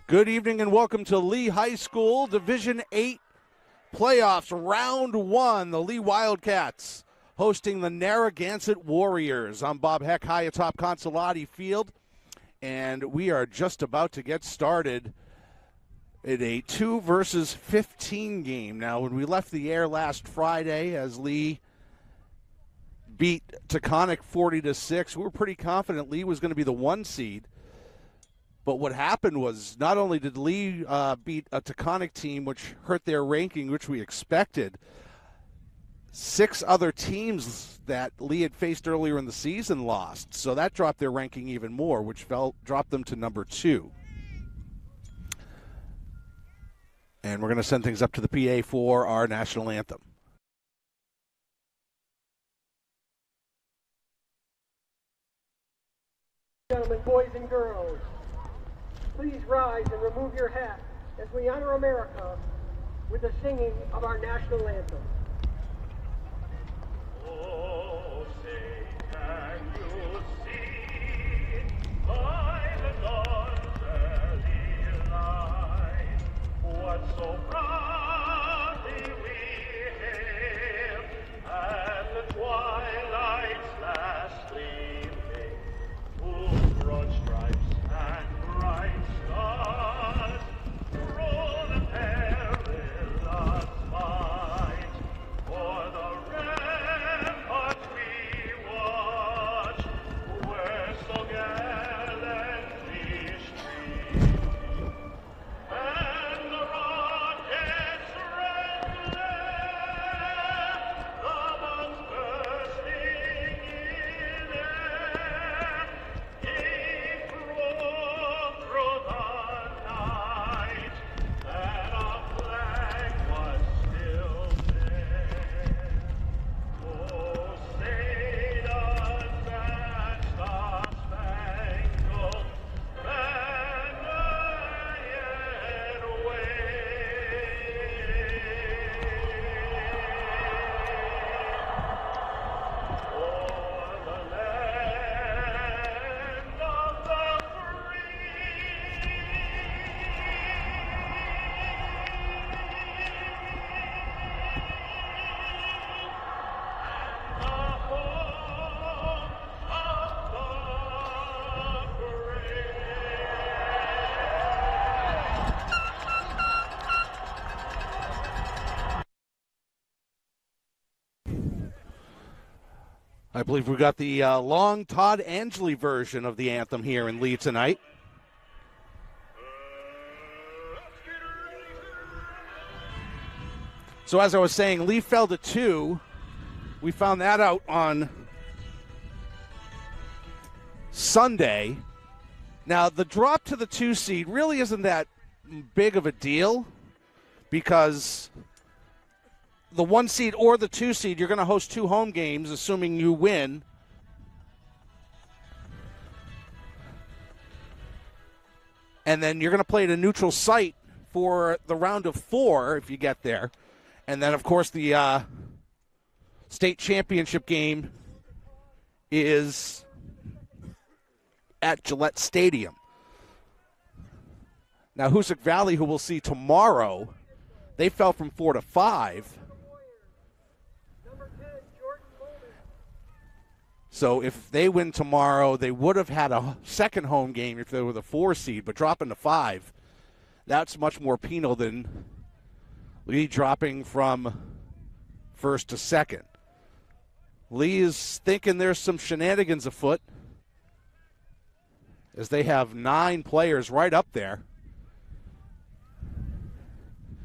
Good evening and welcome to Lee High School Division VIII Playoffs Round 1. The Lee Wildcats hosting the Narragansett Warriors. I'm Bob Heck, high atop Consolati Field, and we are just about to get started in a 2 versus 15 game. Now, when we left the air last Friday as Lee beat Taconic 40-6, we were pretty confident Lee was going to be the 1 seed. But what happened was not only did Lee beat a Taconic team, which hurt their ranking, which we expected, 6 other teams that Lee had faced earlier in the season lost. So that dropped their ranking even more, which dropped them to number 2. And we're going to send things up to the PA for our national anthem. Gentlemen, boys and girls, please rise and remove your hat as we honor America with the singing of our national anthem. Oh, say, can you see by the dawn's early light what so proudly we hailed at the twilight's last gleaming, whose broad stripes and bright stars roll the perilous fight for the ramparts we watch, where so gallantly stream, and the rockets red glare, the bombs bursting in air, gave proof through the night that our flag was still there. Oh, say does that star-spangled banner yet wave o'er the land of the free? The home of the brave. I believe we got the long Todd Angeli version of the anthem here in Lee tonight. So as I was saying, Lee fell to 2. We found that out on Sunday. Now, the drop to the 2 seed really isn't that big of a deal because the 1 seed or the 2 seed, you're going to host 2 home games, assuming you win. And then you're going to play at a neutral site for the round of 4 if you get there. And then, of course, the state championship game is at Gillette Stadium. Now, Hoosick Valley, who we'll see tomorrow, they fell from 4 to 5. So if they win tomorrow, they would have had a second home game if they were the 4 seed, but dropping to 5, that's much more penal than Lee dropping from 1st to 2nd. Lee is thinking there's some shenanigans afoot as they have 9 players right up there.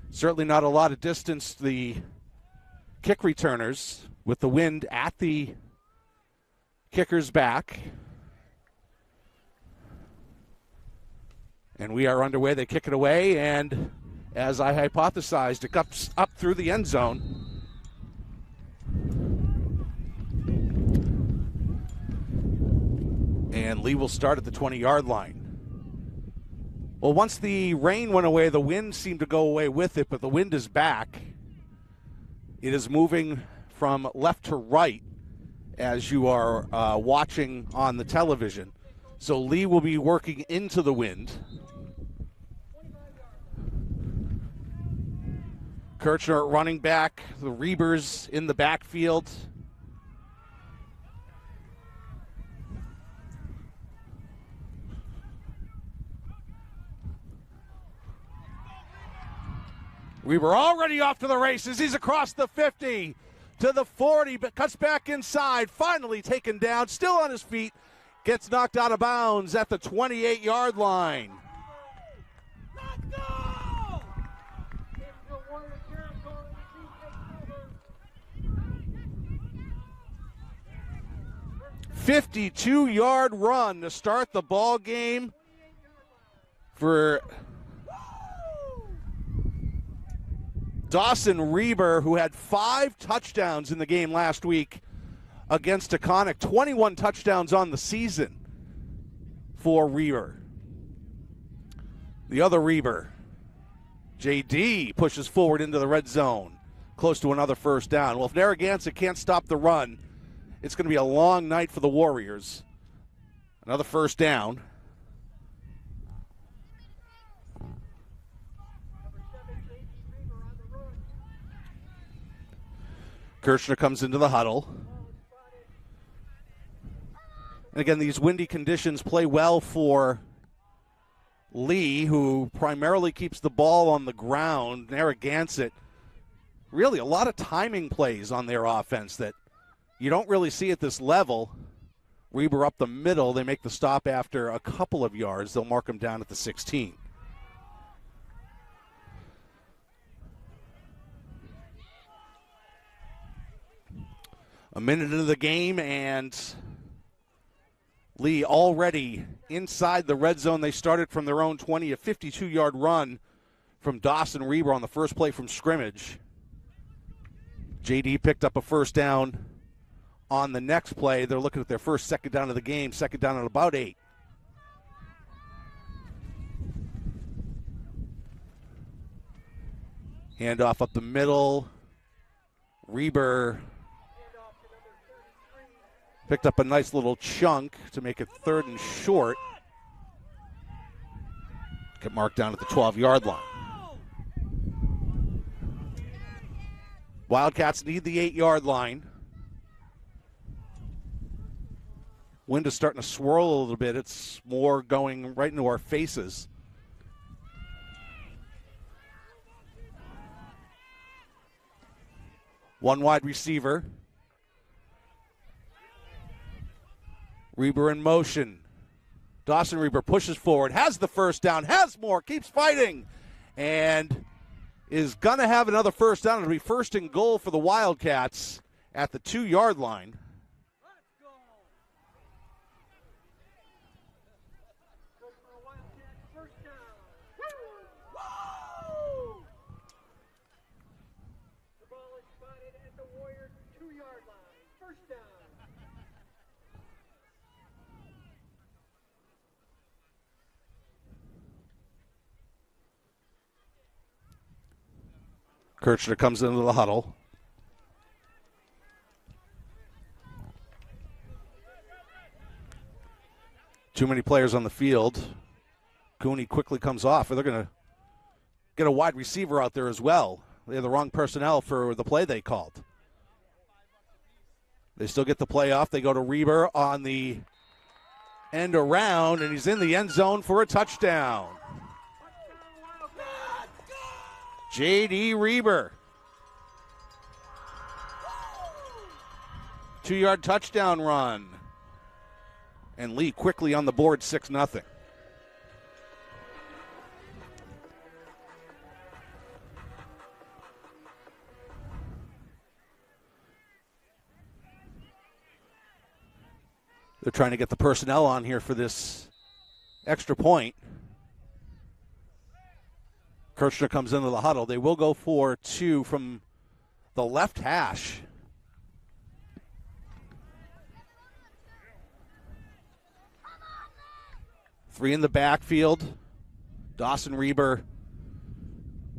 Certainly not a lot of distance to the kick returners with the wind at the kicker's back. And we are underway. They kick it away, and as I hypothesized, it got up through the end zone. And Lee will start at the 20-yard line. Well, once the rain went away, the wind seemed to go away with it, but the wind is back. It is moving from left to right as you are watching on the television. So Lee will be working into the wind. Kirchner at running back. The Reibers in the backfield. Reber already off to the races. He's across the 50 to the 40, but cuts back inside. Finally taken down, still on his feet. Gets knocked out of bounds at the 28-yard line. Let's go! Into Warrior territory. He takes over. 52-yard run to start the ball game for Dawson Reber, who had 5 touchdowns in the game last week against Taconic. 21 touchdowns on the season for Reber. The other Reber, JD, pushes forward into the red zone, close to another first down. Well, if Narragansett can't stop the run, it's going to be a long night for the Warriors. Another first down. Kirchner comes into the huddle. And again, these windy conditions play well for Lee, who primarily keeps the ball on the ground. Narragansett, really a lot of timing plays on their offense that you don't really see at this level. Reber up the middle. They make the stop after a couple of yards. They'll mark him down at the 16. A minute into the game, and Lee already inside the red zone. They started from their own 20, a 52-yard run from Dawson Reber on the first play from scrimmage. JD picked up a first down on the next play. They're looking at their first second down of the game, second down at about 8. Handoff up the middle. Reber picked up a nice little chunk to make it 3rd and short. Get marked down at the 12-yard line. Wildcats need the 8-yard line. Wind is starting to swirl a little bit. It's more going right into our faces. One wide receiver. Reber in motion. Dawson Reber pushes forward, has the first down, has more, keeps fighting, and is going to have another first down. It'll be first and goal for the Wildcats at the 2-yard line. The ball is spotted at the Warriors 2-yard line. First down. Kirchner comes into the huddle. Too many players on the field. Cooney quickly comes off. They're going to get a wide receiver out there as well. They have the wrong personnel for the play they called. They still get the play off. They go to Reber on the end around, and he's in the end zone for a touchdown. J.D. Reber. 2-yard touchdown run. And Lee quickly on the board, 6-0. They're trying to get the personnel on here for this extra point. Kirchner comes into the huddle. They will go for 2 from the left hash. Three in the backfield. Dawson Reber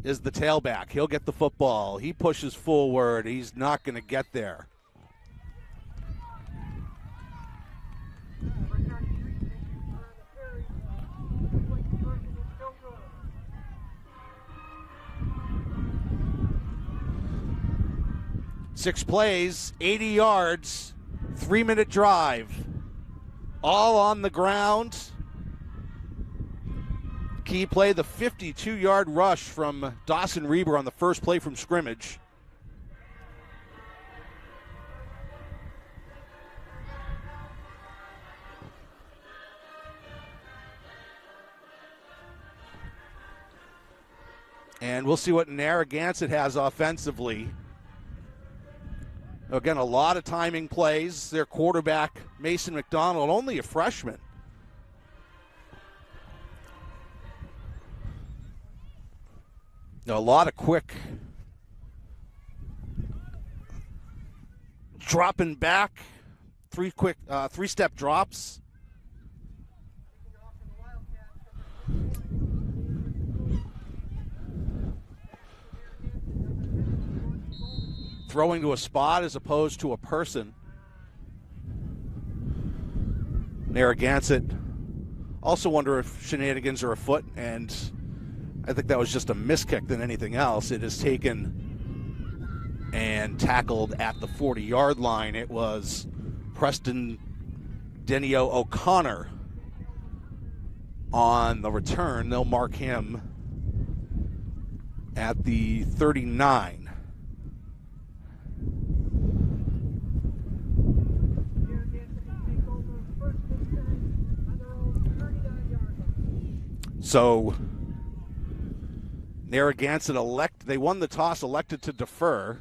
is the tailback. He'll get the football. He pushes forward. He's not going to get there. 6 plays, 80 yards, 3-minute drive. All on the ground. Key play, the 52-yard rush from Dawson Reber on the first play from scrimmage. And we'll see what Narragansett has offensively. Again, a lot of timing plays. Their quarterback, Mason McDonald, only a freshman. A lot of quick dropping back, three-step drops. Throwing to a spot as opposed to a person. Narragansett also wonder if shenanigans are afoot, and I think that was just a miskick than anything else. It is taken and tackled at the 40-yard line. It was Preston Denio O'Connor on the return. They'll mark him at the 39. So Narragansett they won the toss, elected to defer.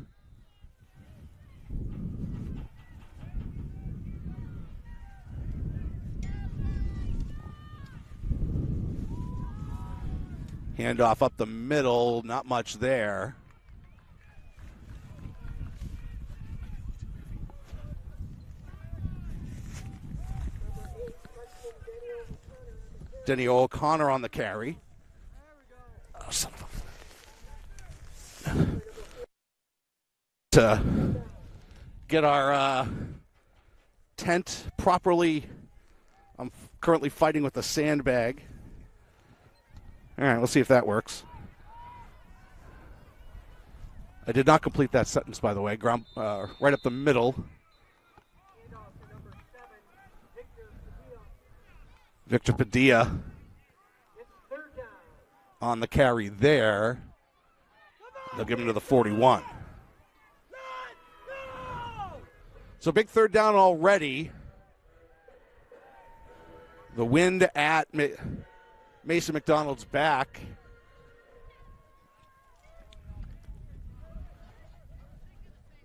Handoff up the middle, not much there. Denny O'Connor on the carry. To get our tent properly, I'm currently fighting with a sandbag. All right, let's see if that works. I did not complete that sentence, by the way. Right up the middle. Victor Padilla on the carry there. They'll give him to the 41. So big third down already. The wind at Mason McDonald's back.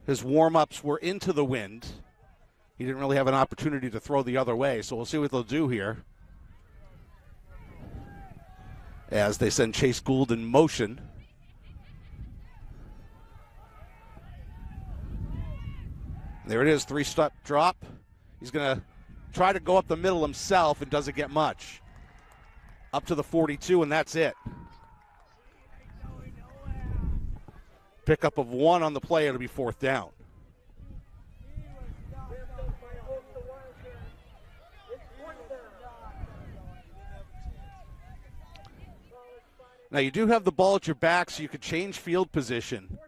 His warm-ups were into the wind. He didn't really have an opportunity to throw the other way, so we'll see what they'll do here as they send Chase Gould in motion. There it is, 3-step drop. He's going to try to go up the middle himself and doesn't get much. Up to the 42, and that's it. Pickup of 1 on the play, it'll be 4th down. Now, you do have the ball at your back, so you could change field position.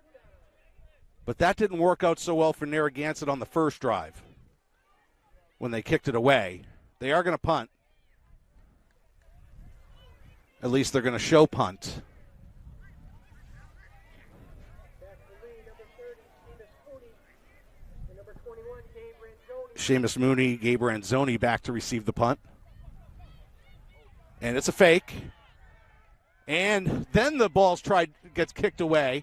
But that didn't work out so well for Narragansett on the first drive when they kicked it away. They are going to punt. At least they're going to show punt. Seamus Mooney, Gabe Ranzoni back to receive the punt. And it's a fake. And then the gets kicked away.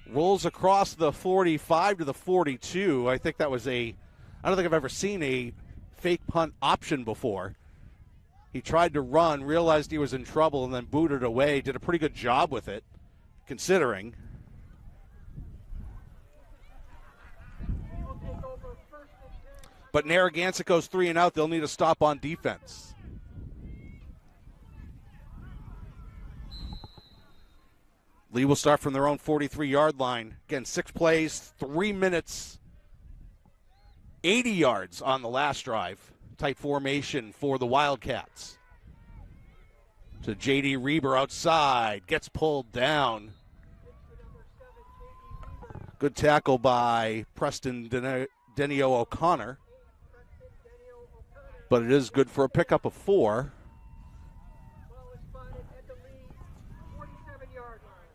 Rolls across the 45 to the 42. I think that was I don't think I've ever seen a fake punt option before. He tried to run, realized he was in trouble, and then booted away. Did a pretty good job with it, considering. But Narragansett goes 3 and out. They'll need a stop on defense. Lee will start from their own 43-yard line. Again, 6 plays, 3 minutes, 80 yards on the last drive. Tight formation for the Wildcats. To J.D. Reber outside. Gets pulled down. Good tackle by Preston Denio O'Connor. But it is good for a pickup of 4. Ball is spotted at the Lee 47-yard line.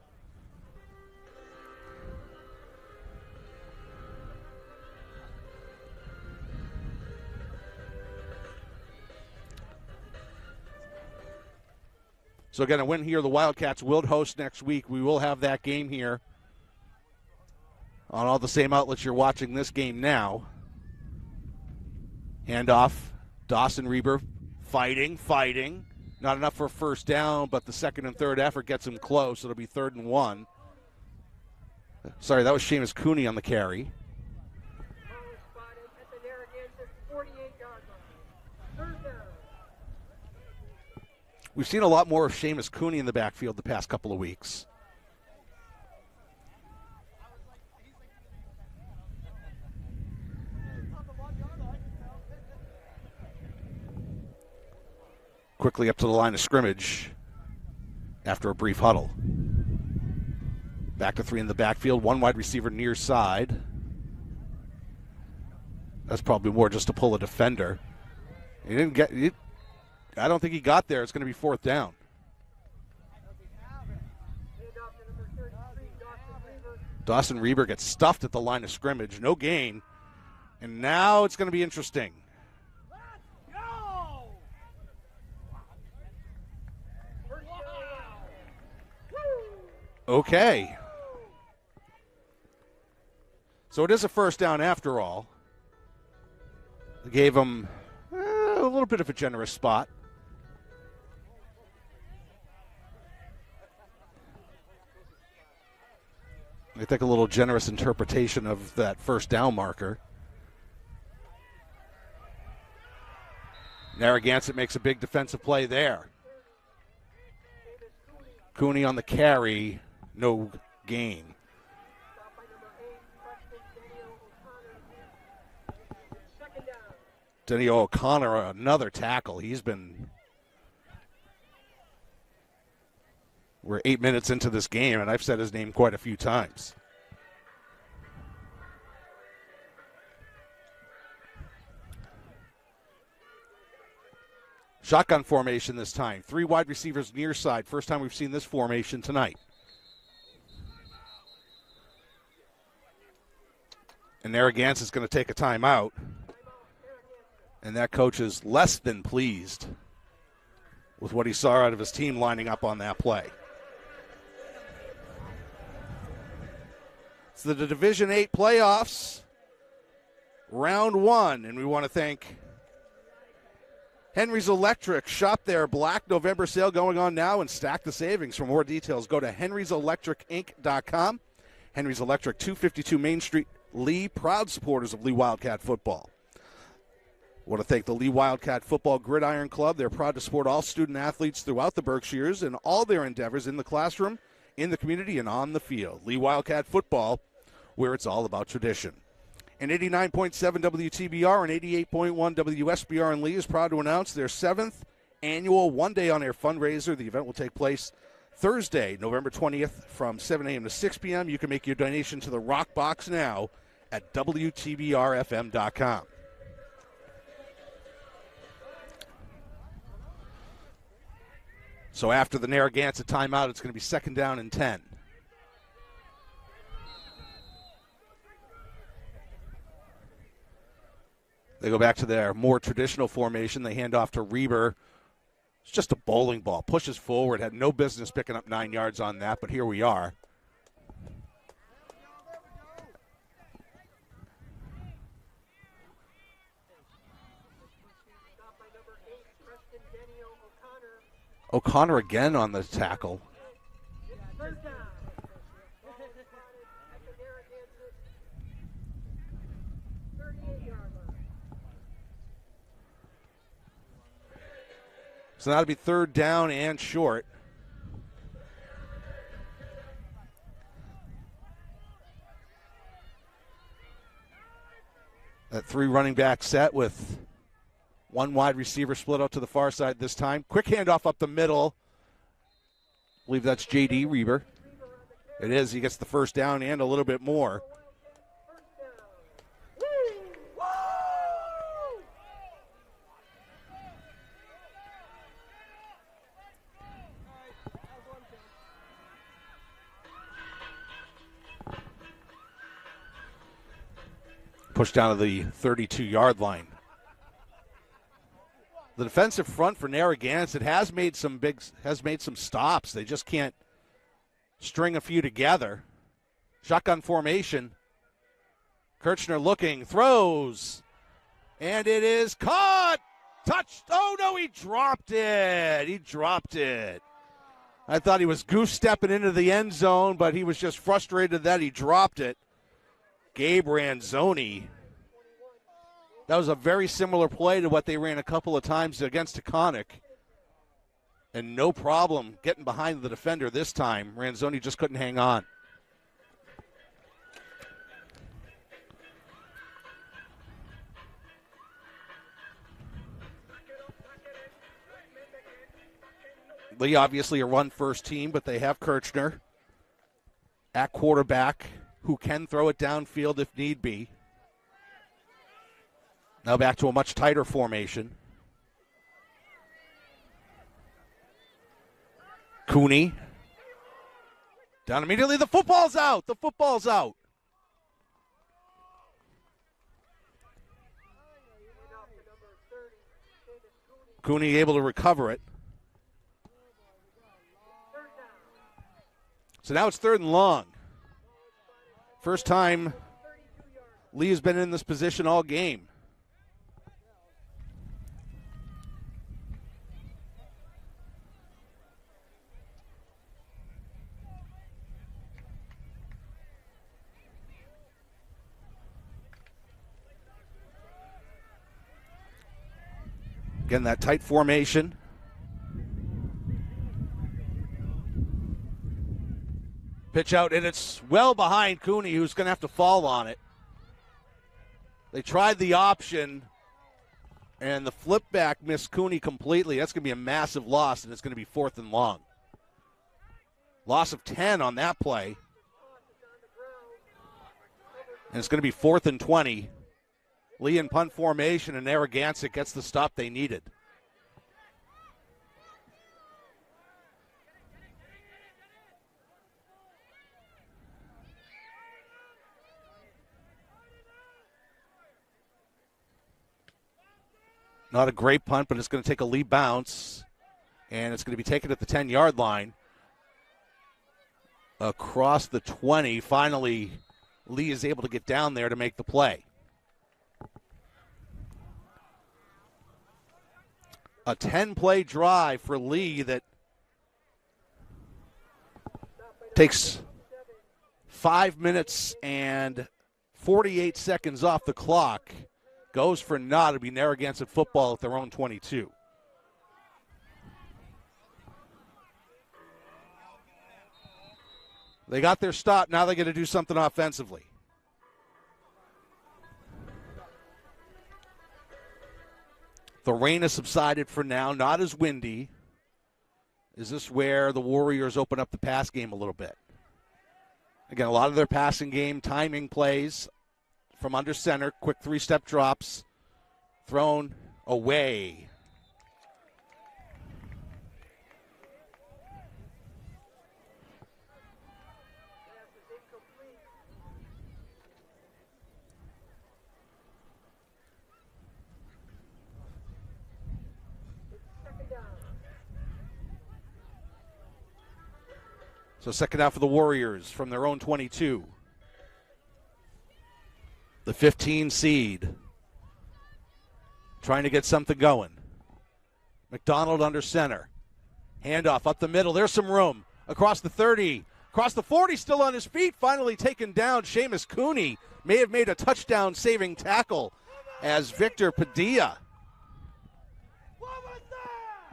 So again, a win here. The Wildcats will host next week. We will have that game here on all the same outlets you're watching this game now. Handoff. Dawson Reber fighting. Not enough for a first down, but the second and third effort gets him close. It'll be 3rd and 1. Sorry, that was Seamus Cooney on the carry. Ball is spotted at the Narragansett 48-yard line. 3rd down. We've seen a lot more of Seamus Cooney in the backfield the past couple of weeks. Quickly up to the line of scrimmage after a brief huddle. Back to 3 in the backfield, 1 wide receiver near side. That's probably more just to pull a defender. He didn't get it. I don't think he got there. It's going to be 4th down. Handoff to number 33, Dawson Reber. Dawson Reber gets stuffed at the line of scrimmage. No gain. And now it's going to be interesting. Okay. So it is a first down after all. They gave him a little bit of a generous spot. I think a little generous interpretation of that first down marker. Narragansett makes a big defensive play there. Cooney on the carry, no gain. Stop by number 8, Preston Denio O'Connor. 2nd down. Denio O'Connor, another tackle. We're 8 minutes into this game, and I've said his name quite a few times. Shotgun formation this time. 3 wide receivers near side. First time we've seen this formation tonight. And Narragansett's going to take a timeout. And that coach is less than pleased with what he saw out of his team lining up on that play. It's the Division VIII playoffs, round 1, and we want to thank Henry's Electric. Shop their Black November sale going on now and stack the savings. For more details, go to henryselectricinc.com. Henry's Electric, 252 Main Street, Lee, proud supporters of Lee Wildcat football. I want to thank the Lee Wildcat Football Gridiron Club. They're proud to support all student athletes throughout the Berkshires and all their endeavors in the classroom, in the community, and on the field. Lee Wildcat football, where it's all about tradition. And 89.7 WTBR and 88.1 WSBR in Lee is proud to announce their 7th annual One Day on Air fundraiser. The event will take place Thursday, November 20th from 7 a.m. to 6 p.m. You can make your donation to the Rock Box now at WTBRFM.com. So after the Narragansett timeout, it's going to be 2nd down and 10. They go back to their more traditional formation. They hand off to Reber. It's just a bowling ball. Pushes forward. Had no business picking up 9 yards on that, but here we are. Stop by number 8, Preston Denio O'Connor. O'Connor again on the tackle. 3rd down. Ball is spotted at the Narragansett 38-yard line. So that'll be 3rd down and short. That 3 running back set with 1 wide receiver split out to the far side this time. Quick handoff up the middle. I believe that's J.D. Reber. It is. He gets the first down and a little bit more. pushed down to the 32-yard line. The defensive front for Narragansett has made some stops. They just can't string a few together. Shotgun formation. Kirchner looking, throws, and it is caught. Touched. Oh, no, he dropped it. I thought he was goose stepping into the end zone, but he was just frustrated that he dropped it. Gabe Ranzoni. That was a very similar play to what they ran a couple of times against Taconic. And no problem getting behind the defender this time. Ranzoni just couldn't hang on. Lee obviously a run-first team, but they have Kirchner at quarterback who can throw it downfield if need be. Now back to a much tighter formation. Cooney. Down immediately. The football's out. Cooney able to recover it. So now it's 3rd and long. First time Lee has been in this position all game. Again, that tight formation. Pitch out, and it's well behind Cooney, who's going to have to fall on it. They tried the option, and the flip back missed Cooney completely. That's going to be a massive loss, and it's going to be 4th and long. Loss of 10 on that play. And it's going to be 4th and 20. Lee in punt formation, and Narragansett gets the stop they needed. Not a great punt, but it's going to take a Lee bounce, and it's going to be taken at the 10-yard line. Across the 20, finally, Lee is able to get down there to make the play. A 10-play drive for Lee that takes 5 minutes and 48 seconds off the clock. Goes for naught. It'll be Narragansett football at their own 22. They got their stop. Now they got to do something offensively. The rain has subsided for now, not as windy. Is this where the Warriors open up the pass game a little bit? Again, a lot of their passing game, timing plays from under center, quick 3-step drops, thrown away. So second out for the Warriors from their own 22. The 15 seed. Trying to get something going. McDonald under center. Handoff up the middle. There's some room. Across the 30. Across the 40, still on his feet. Finally taken down. Seamus Cooney may have made a touchdown-saving tackle as Victor Padilla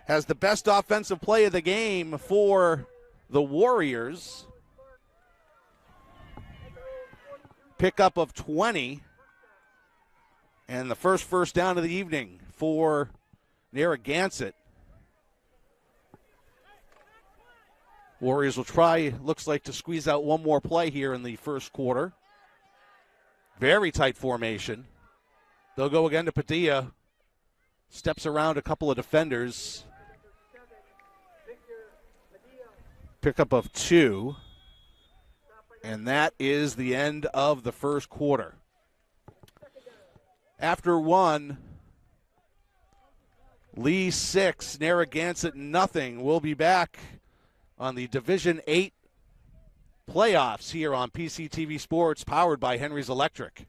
has the best offensive play of the game for the Warriors. Pickup of 20. And the first down of the evening for Narragansett. Warriors will try, looks like, to squeeze out one more play here in the first quarter. Very tight formation. They'll go again to Padilla. Steps around a couple of defenders. Pickup of 2. And that is the end of the first quarter. after one. Lee 6, Narragansett nothing. We'll be back on the Division VIII playoffs here on PCTV Sports, powered by Henry's Electric.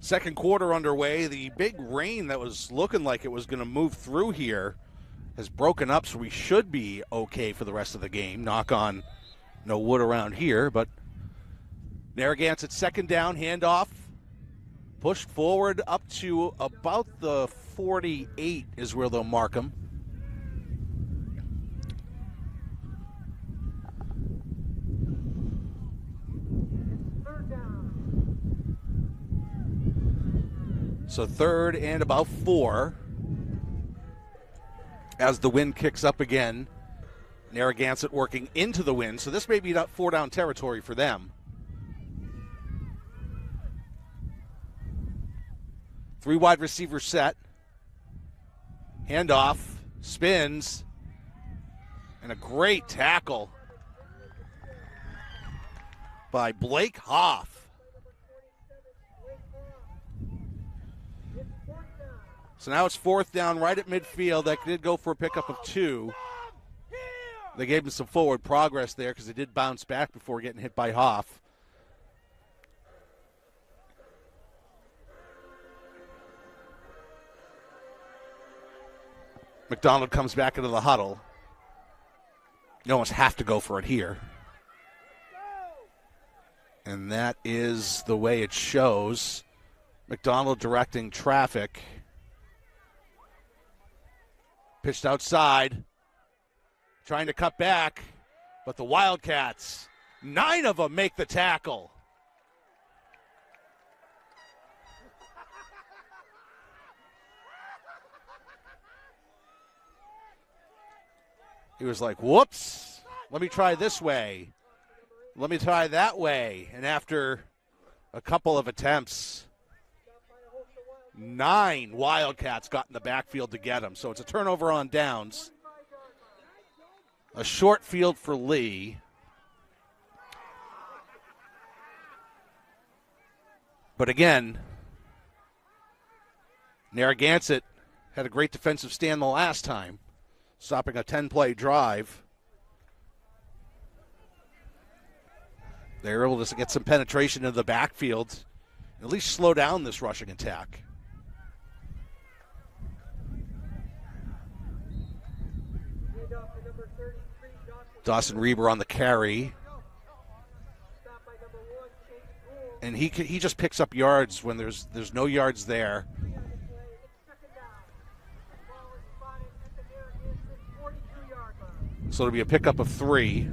Second quarter underway. The big rain that was looking like it was going to move through here has broken up, so we should be okay for the rest of the game. Knock on no wood around here, but Narragansett second down, handoff, pushed forward up to about the 48 is where they'll mark them. So third and about 4 as the wind kicks up again. Narragansett working into the wind, so this may be 4-down territory for them. 3 wide receiver set. Handoff, spins, and a great tackle by Blake Hoff. So now it's 4th down right at midfield. That did go for a pickup of 2. They gave him some forward progress there because they did bounce back before getting hit by Hoff. McDonald comes back into the huddle. You almost have to go for it here. And that is the way it shows. McDonald directing traffic. Pitched outside, trying to cut back, but the Wildcats, 9 of them make the tackle. He was like, whoops, let me try this way. Let me try that way. And after a couple of attempts, 9 Wildcats got in the backfield to get him. So it's a turnover on downs. A short field for Lee. But again, Narragansett had a great defensive stand the last time, stopping a 10-play drive. They were able to get some penetration into the backfield, at least slow down this rushing attack. Dawson Reber on the carry. And he just picks up yards when there's no yards there. So it'll be a pickup of 3.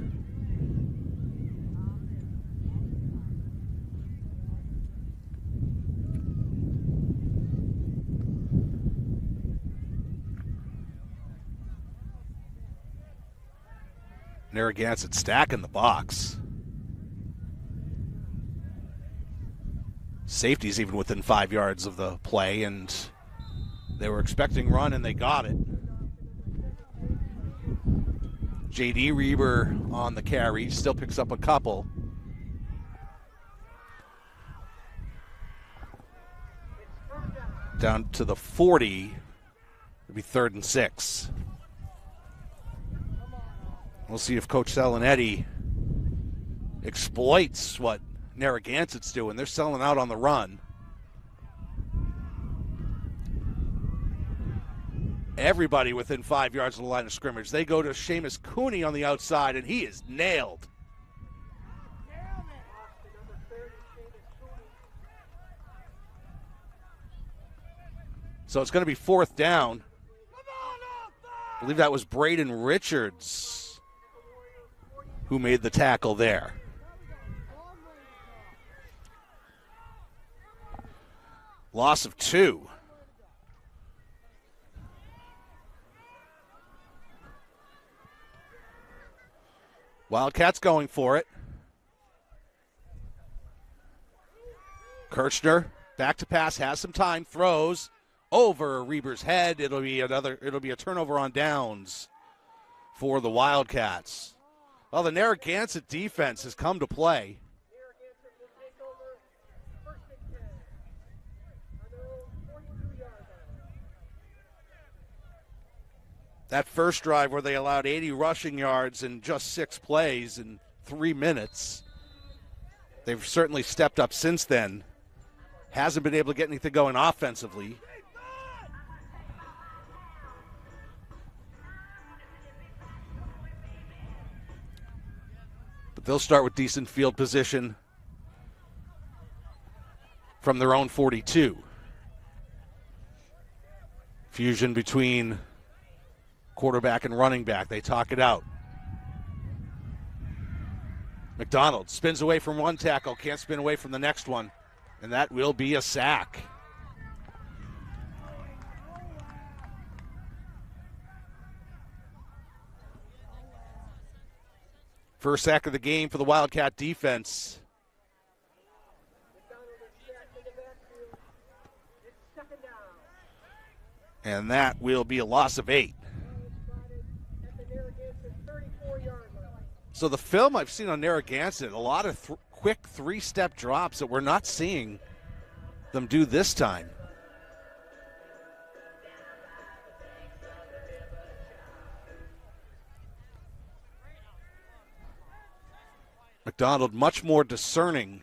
Narragansett stacking the box. Safety's even within 5 yards of the play, and they were expecting run, and they got it. J.D. Reber on the carry, still picks up a couple. Down to the 40, it'll be 3rd and 6. We'll see if Coach Selenetti exploits what Narragansett's doing. They're selling out on the run. Everybody within 5 yards of the line of scrimmage. They go to Seamus Cooney on the outside, and he is nailed. So it's going to be fourth down. I believe that was Braden Richards who made the tackle there. Loss of 2. Wildcats going for it. Kirchner back to pass, has some time, throws over Reber's head. It'll be a turnover on downs for the Wildcats. Well, the Narragansett defense has come to play. Narragansett will take over first and 10 on their own 42-yard line. That first drive where they allowed 80 rushing yards in just 6 plays in 3 minutes. They've certainly stepped up since then. Hasn't been able to get anything going offensively. But they'll start with decent field position from their own 42. Fusion between quarterback and running back. They talk it out. McDonald spins away from one tackle, can't spin away from the next one, and that will be a sack. First sack of the game for the Wildcat defense. And that will be a loss of 8. So the film I've seen on Narragansett, a lot of quick 3-step drops that we're not seeing them do this time. McDonald much more discerning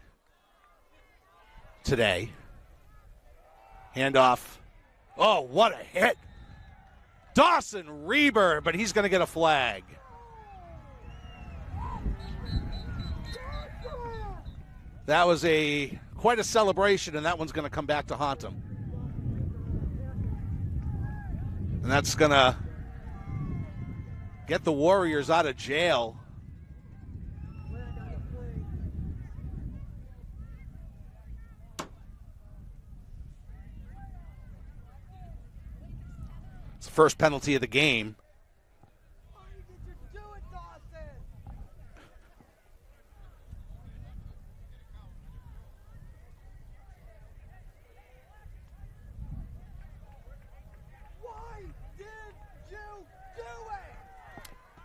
today. Handoff. Oh, what a hit. Dawson Reber, but he's going to get a flag. That was quite a celebration, and that one's going to come back to haunt him. And that's going to get the Warriors out of jail. It's the first penalty of the game.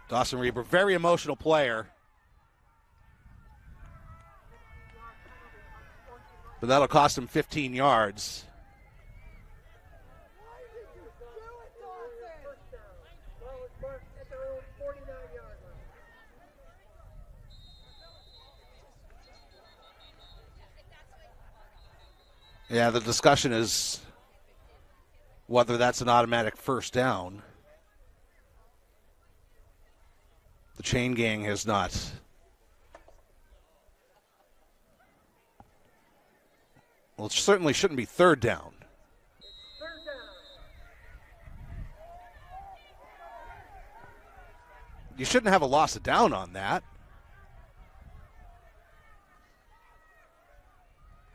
Dawson Reber, very emotional player. But that'll cost him 15 yards. Yeah, the discussion is whether that's an automatic first down. The chain gang has not. Well, it certainly shouldn't be third down. You shouldn't have a loss of down on that.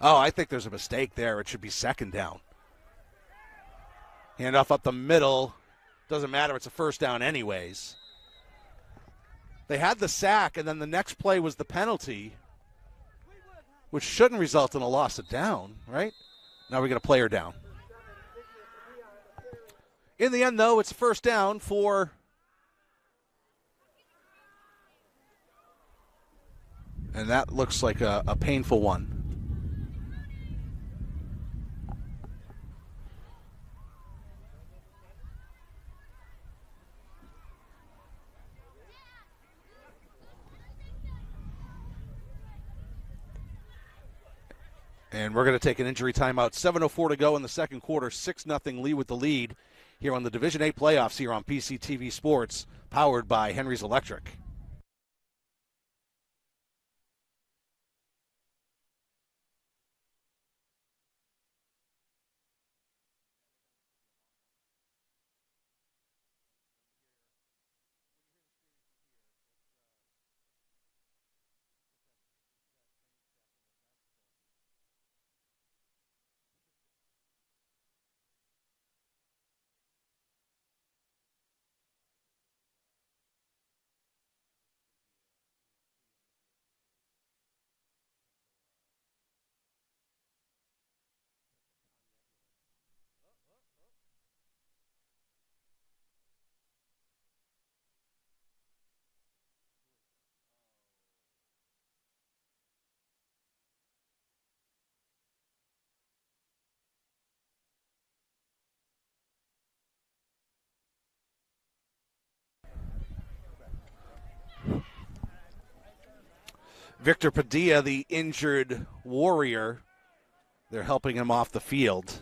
Oh, I think there's a mistake there. It should be second down. Handoff up the middle. Doesn't matter. It's a first down anyways. They had the sack, and then the next play was the penalty, which shouldn't result in a loss of down, right? Now we get a player down. In the end, though, it's a first down for and that looks like a painful one. And we're going to take an injury timeout. 7:04 to go in the second quarter. 6-0 Lee with the lead here on the Division VIII playoffs here on PCTV Sports, powered by Henry's Electric. Victor Padilla, the injured Warrior, they're helping him off the field.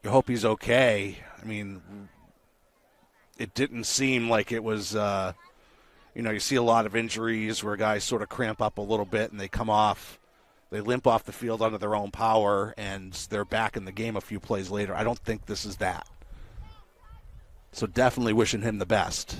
You hope he's okay. I mean, it didn't seem like it was, you see a lot of injuries where guys sort of cramp up a little bit and they come off, they limp off the field under their own power, and they're back in the game a few plays later. I don't think this is that. So definitely wishing him the best.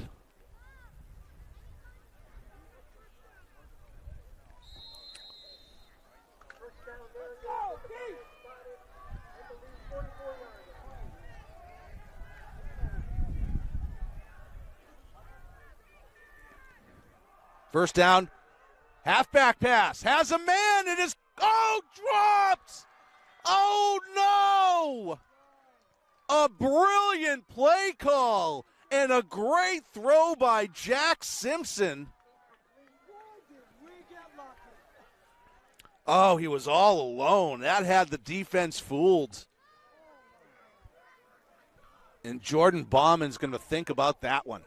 First down, halfback pass, has a man, it is, dropped! Oh no! A brilliant play call and a great throw by Jack Simpson. Oh, he was all alone. That had the defense fooled. And Jordan Bauman's going to think about that one.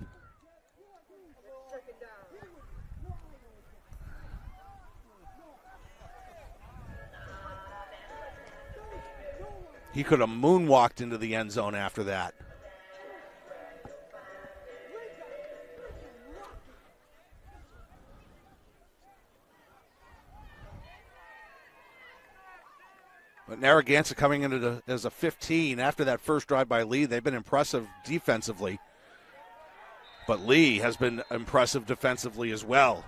He could have moonwalked into the end zone after that. But Narragansett coming into as a 15 after that first drive by Lee. They've been impressive defensively. But Lee has been impressive defensively as well.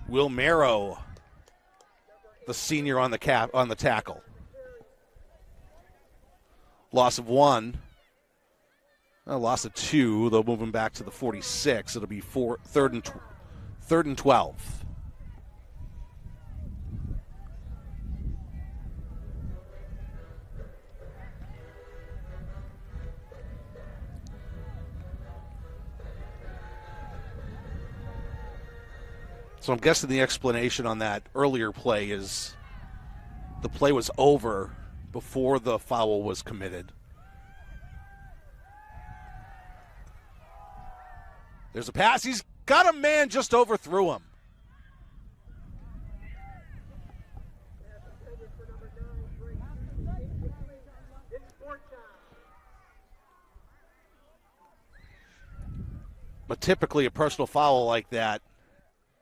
Will Marrow, the senior on the tackle. Loss of 1. A loss of 2. They'll move him back to the 46. It'll be third and 12. So I'm guessing the explanation on that earlier play is the play was over before the foul was committed. There's a pass. He's got a man, just overthrew him. But typically a personal foul like that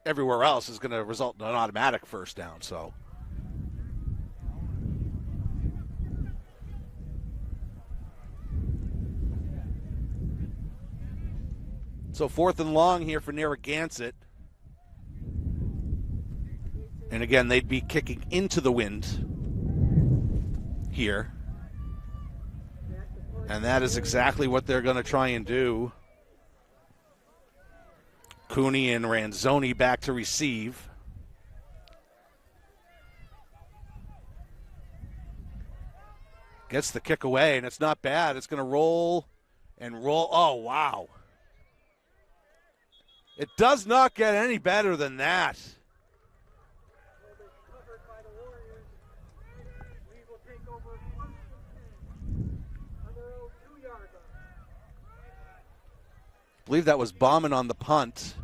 everywhere else is going to result in an automatic first down, so. So 4th and long here for Narragansett. And again, they'd be kicking into the wind here. And that is exactly what they're going to try and do. Cooney and Ranzoni back to receive. Gets the kick away, and it's not bad. It's going to roll and roll. Oh, wow. It does not get any better than that. I believe that was Bauman on the punt.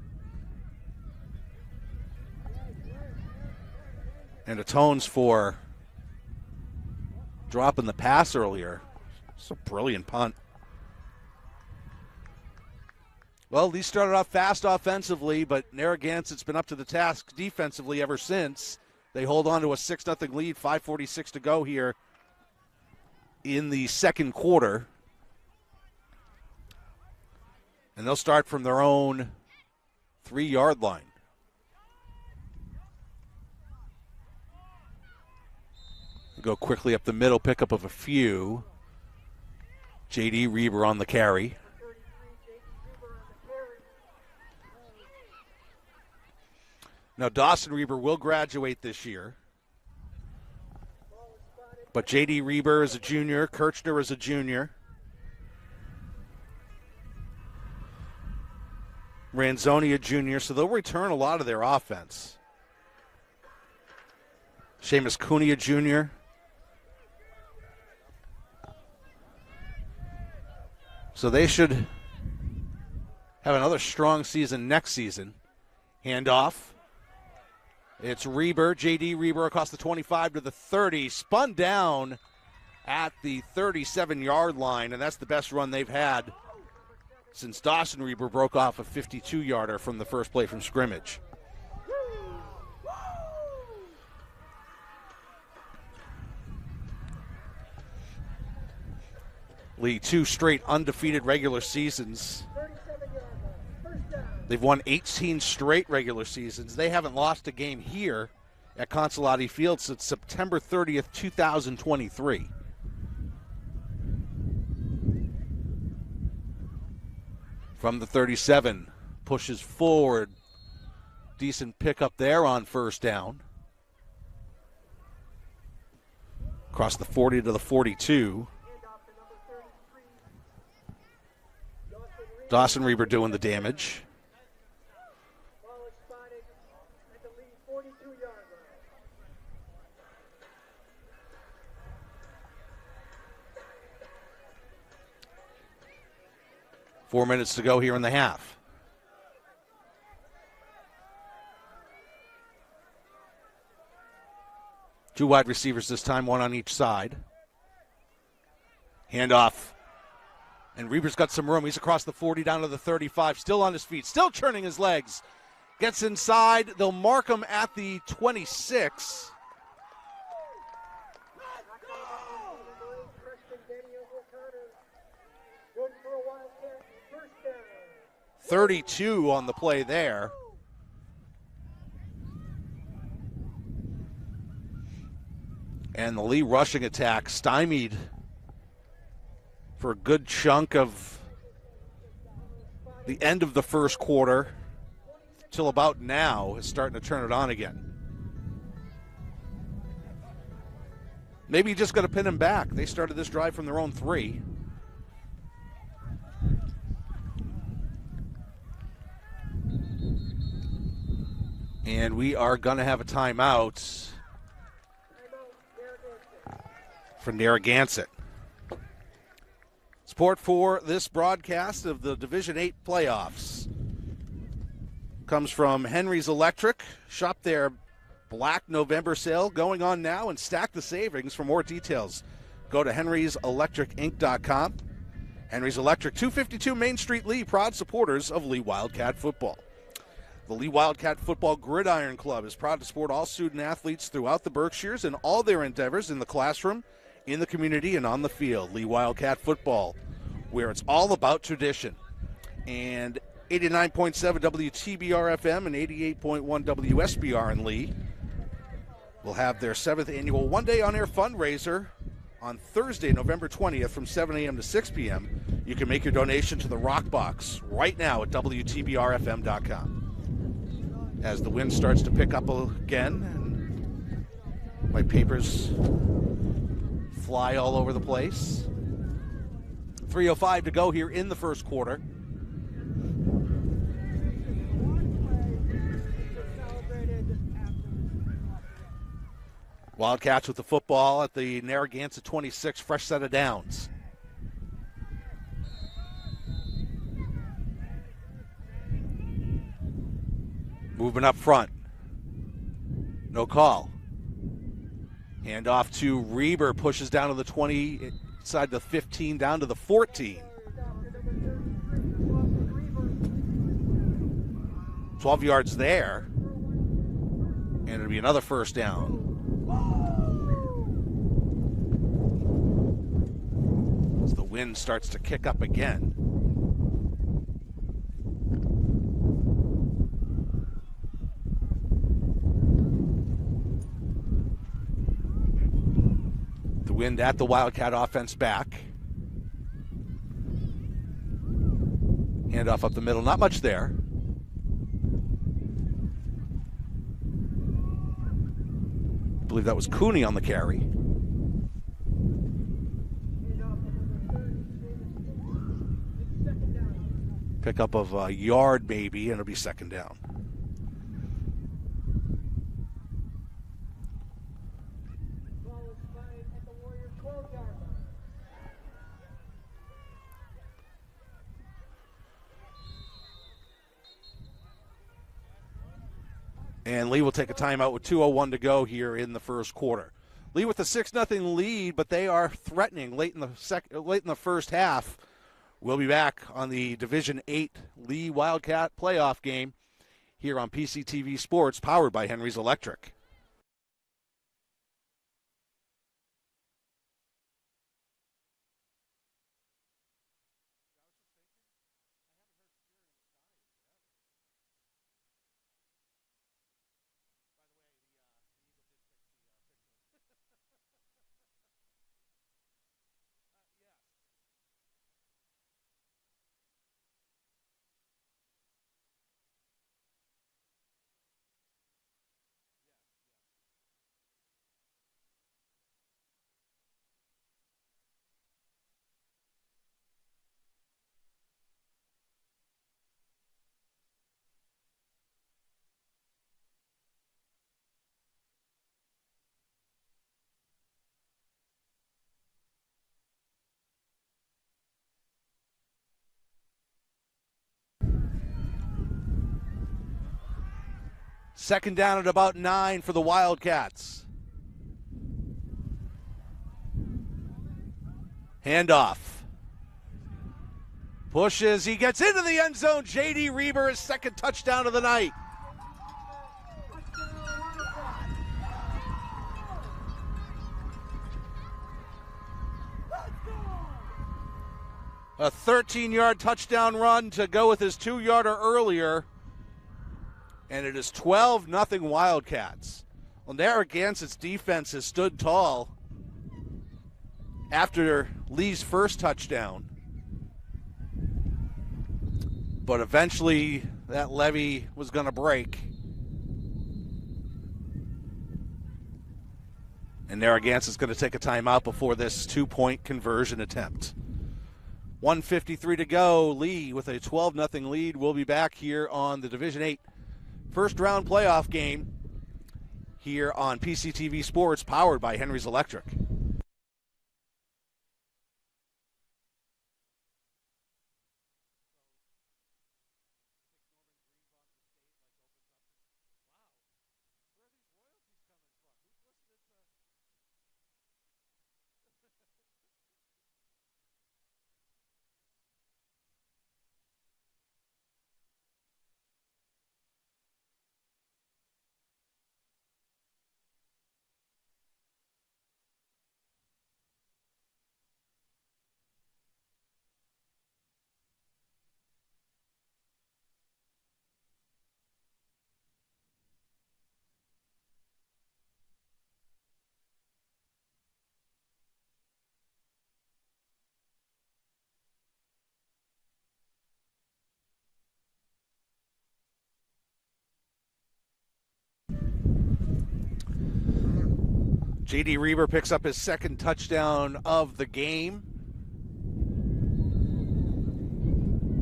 And atones for dropping the pass earlier. It's a brilliant punt. Well, these started off fast offensively, but Narragansett's been up to the task defensively ever since. They hold on to a 6-0 lead, 5:46 to go here in the second quarter. And they'll start from their own 3-yard line. Go quickly up the middle, pickup of a few. J.D. Reber on the carry. Now, Dawson Reber will graduate this year. But J.D. Reber is a junior. Kirchner is a junior. Ranzoni a junior, so they'll return a lot of their offense. Seamus Cooney a junior. So they should have another strong season next season. Handoff. It's Reber, J.D. Reber across the 25 to the 30. Spun down at the 37-yard line, and that's the best run they've had since Dawson Reber broke off a 52-yarder from the first play from scrimmage. Lee, 2 straight undefeated regular seasons. They've won 18 straight regular seasons. They haven't lost a game here at Consolati Field since September 30th, 2023. From the 37, pushes forward. Decent pickup there on first down. Across the 40 to the 42. Dawson Reber doing the damage. 4 minutes to go here in the half. Two wide receivers this time, one on each side. Handoff. And Reber's got some room. He's across the 40 down to the 35. Still on his feet. Still churning his legs. Gets inside. They'll mark him at the 26. Good for a Wildcat. First down. 32 on the play there. And the Lee rushing attack stymied for a good chunk of the end of the first quarter till about now is starting to turn it on again. Maybe you just got to pin them back. They started this drive from their own 3. And we are going to have a timeout for Narragansett. Support for this broadcast of the Division VIII playoffs comes from Henry's Electric. Shop their Black November sale going on now and stack the savings. For more details, go to henryselectricinc.com. Henry's Electric, 252 Main Street, Lee, proud supporters of Lee Wildcat football. The Lee Wildcat Football Gridiron Club is proud to support all student athletes throughout the Berkshires and all their endeavors in the classroom, in the community, and on the field. Lee Wildcat Football, where it's all about tradition. And 89.7 WTBR FM and 88.1 WSBR in Lee will have their 7th annual one-day on-air fundraiser on Thursday, November 20th from 7 a.m. to 6 p.m. You can make your donation to the Rock Box right now at WTBRFM.com. As the wind starts to pick up again, and my papers fly all over the place. 3:05 to go here in the first quarter. Wildcats with the football at the Narragansett 26, fresh set of downs. Moving up front. No call. Hand off to Reber, pushes down to the 20, inside the 15, down to the 14. 12 yards there, and it'll be another first down. As the wind starts to kick up again. The wind at the Wildcat offense back. Handoff up the middle, not much there. I believe that was Cooney on the carry. Pickup of a yard maybe, and it'll be second down. And Lee will take a timeout with 2:01 to go here in the first quarter. Lee with a 6-0 lead, but they are threatening late in the first half. We'll be back on the Division VIII Lee Wildcat playoff game here on PCTV Sports, powered by Henry's Electric. Second down at about 9 for the Wildcats. Handoff. Pushes, he gets into the end zone. J.D. Reber, his second touchdown of the night. A 13-yard touchdown run to go with his 2-yarder earlier. And it is 12-0 Wildcats. Well, Narragansett's defense has stood tall after Lee's first touchdown. But eventually that levee was going to break. And Narragansett's going to take a timeout before this 2-point conversion attempt. 1:53 to go. Lee with a 12-0 lead. We'll be back here on the Division VIII first round playoff game here on PCTV Sports, powered by Henry's Electric. J.D. Reber picks up his second touchdown of the game.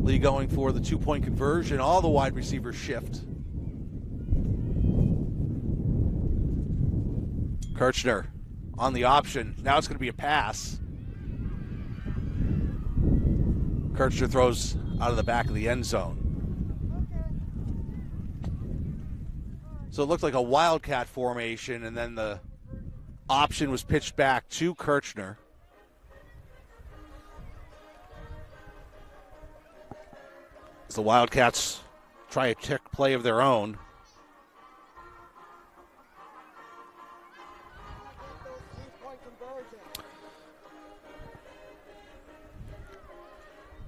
Lee going for the 2-point conversion. All the wide receivers shift. Kirchner on the option. Now it's going to be a pass. Kirchner throws out of the back of the end zone. So it looked like a Wildcat formation, and then the option was pitched back to Kirchner. As the Wildcats try a trick play of their own.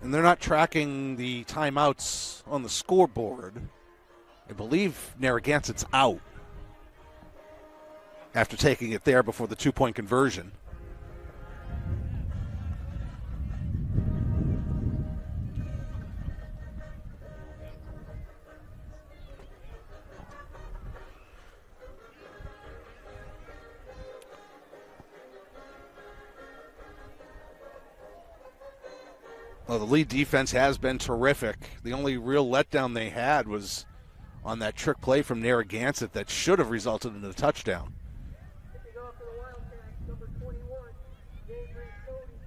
And they're not tracking the timeouts on the scoreboard. I believe Narragansett's out after taking it there before the 2-point conversion. Well, the lead defense has been terrific. The only real letdown they had was on that trick play from Narragansett that should have resulted in a touchdown.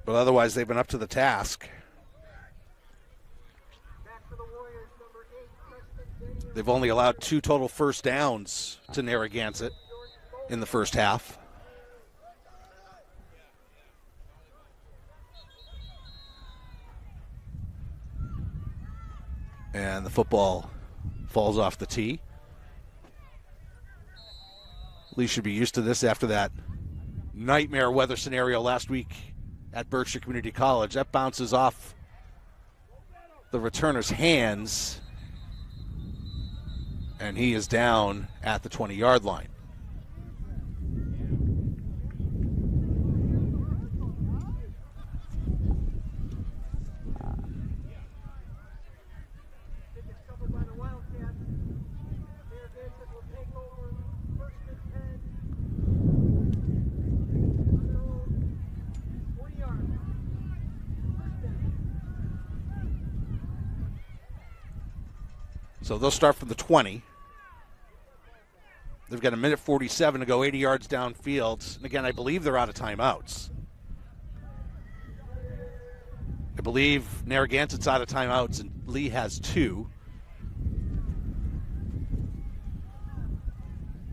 But otherwise, they've been up to the task. They've only allowed 2 total first downs to Narragansett in the first half. And the football falls off the tee. Lee should be used to this after that nightmare weather scenario last week at Berkshire Community College. That bounces off the returner's hands, and he is down at the 20-yard line. So they'll start from the 20. They've got 1:47 to go, 80 yards downfield. And again, I believe they're out of timeouts. I believe Narragansett's out of timeouts and Lee has 2.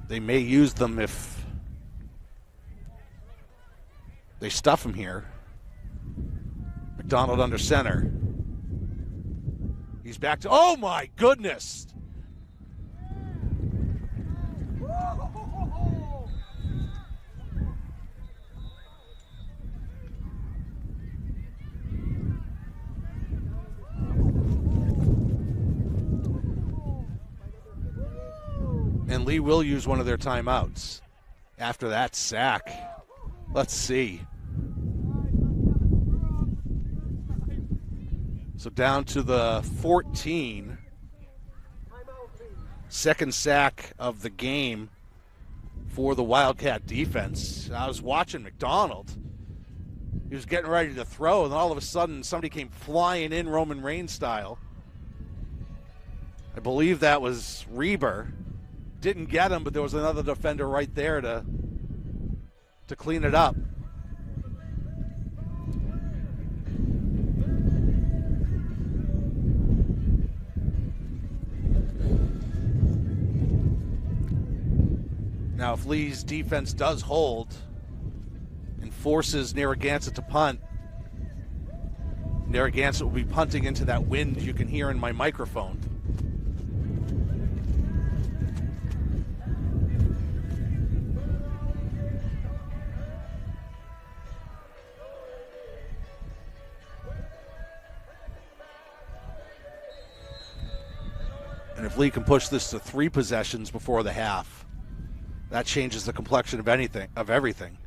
They may use them if they stuff them here. McDonald under center. He's back to, oh my goodness! And Lee will use one of their timeouts after that sack. Let's see. So down to the 14. Second sack of the game for the Wildcat defense. I was watching McDonald. He was getting ready to throw, and then all of a sudden somebody came flying in Roman Reigns style. I believe that was Reber. Didn't get him, but there was another defender right there to clean it up. Now, if Lee's defense does hold and forces Narragansett to punt, Narragansett will be punting into that wind you can hear in my microphone. And if Lee can push this to 3 possessions before the half, that changes the complexion of everything.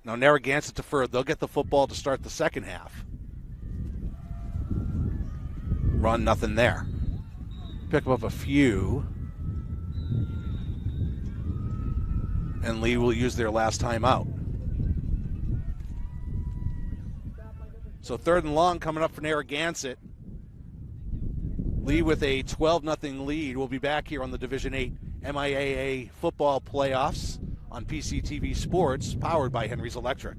Now Narragansett deferred. They'll get the football to start the second half. Run, nothing there. Pick up a few. And Lee will use their last timeout. So 3rd and long coming up for Narragansett. Lee with a 12-0 lead. We'll be back here on the Division VIII MIAA football playoffs on PCTV Sports, powered by Henry's Electric.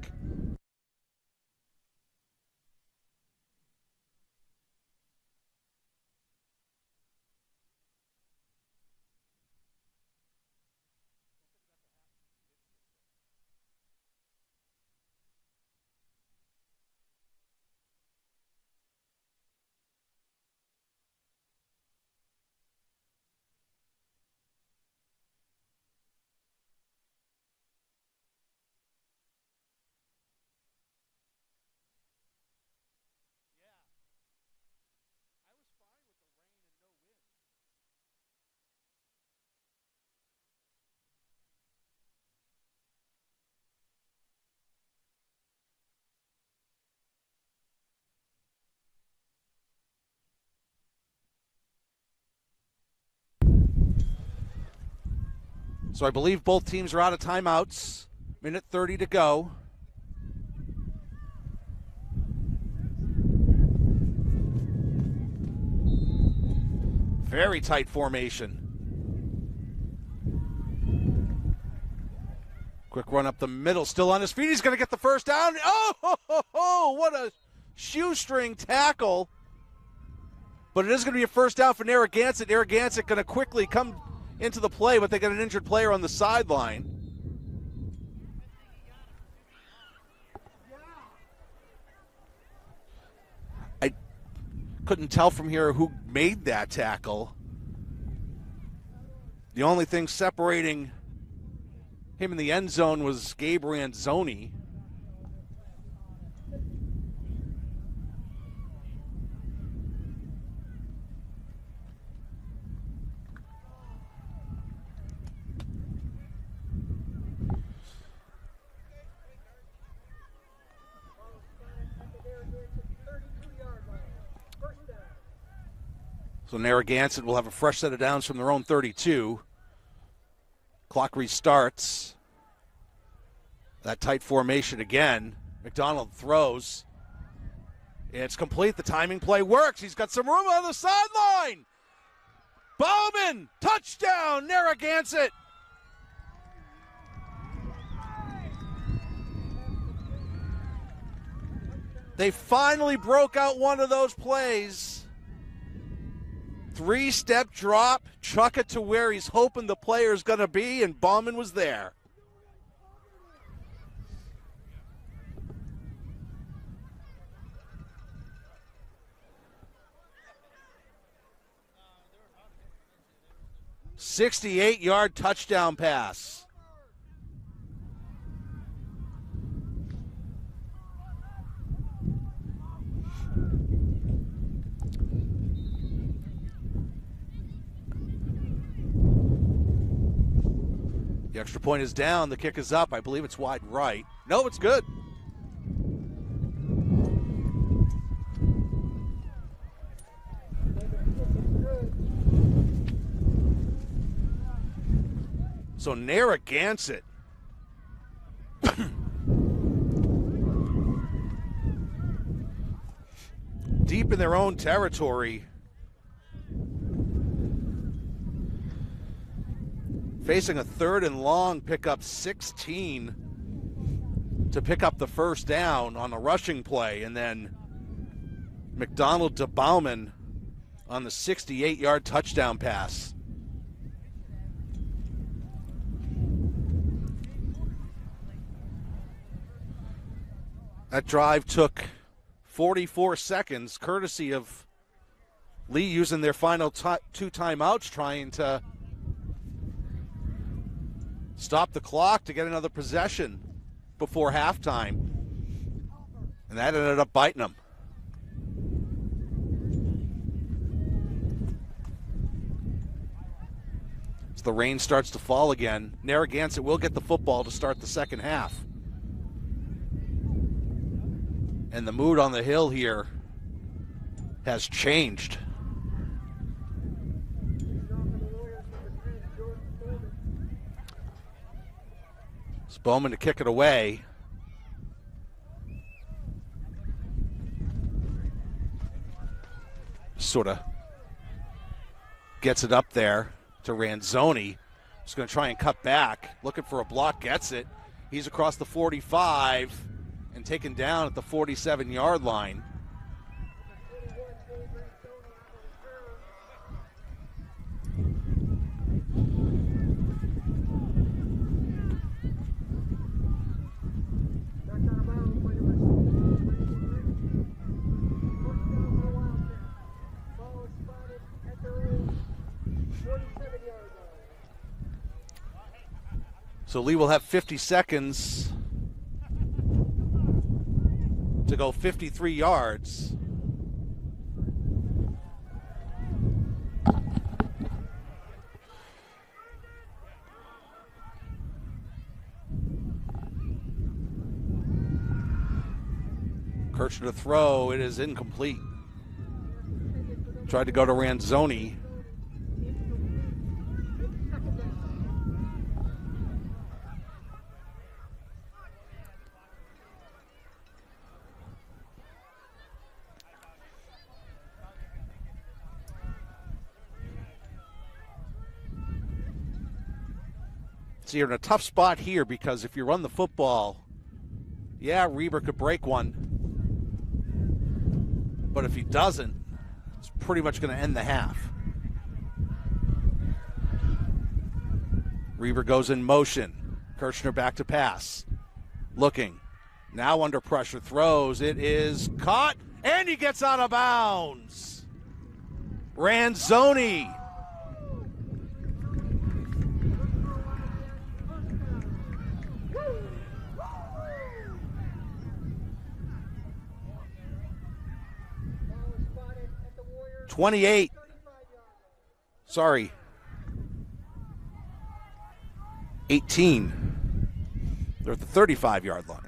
So I believe both teams are out of timeouts. Minute 30 to go. Very tight formation. Quick run up the middle, still on his feet. He's going to get the first down. Oh, what a shoestring tackle. But it is going to be a first down for Narragansett. Narragansett going to quickly come into the play, but they got an injured player on the sideline. I couldn't tell from here who made that tackle. The only thing separating him in the end zone was Gabe Ranzoni. So Narragansett will have a fresh set of downs from their own 32. Clock restarts. That tight formation again. McDonald throws. It's complete. The timing play works. He's got some room on the sideline. Bowman, touchdown, Narragansett. They finally broke out one of those plays. 3-step drop, chuck it to where he's hoping the player's going to be, and Bauman was there. "68-yard touchdown pass." The extra point is down. The kick is up. I believe it's wide right. No, it's good. So Narragansett deep in their own territory, facing a 3rd and long, pick up 16 to pick up the first down on the rushing play, and then McDonald to Bauman on the 68-yard touchdown pass. That drive took 44 seconds, courtesy of Lee using their final 2 timeouts, trying to stop the clock to get another possession before halftime. And that ended up biting them. As the rain starts to fall again, Narragansett will get the football to start the second half. And the mood on the hill here has changed. It's Bowman to kick it away. Sort of gets it up there to Ranzoni. He's going to try and cut back. Looking for a block, gets it. He's across the 45 and taken down at the 47-yard line. So Lee will have 50 seconds to go 53 yards. Kirchner to throw. It is incomplete. Tried to go to Ranzoni. So you're in a tough spot here because if you run the football, yeah, Reber could break one. But if he doesn't, it's pretty much going to end the half. Reber goes in motion. Kirchner back to pass. Looking. Now under pressure. Throws. It is caught. And he gets out of bounds. Ranzoni. $28. Sorry. 18. They're at the 35-yard line.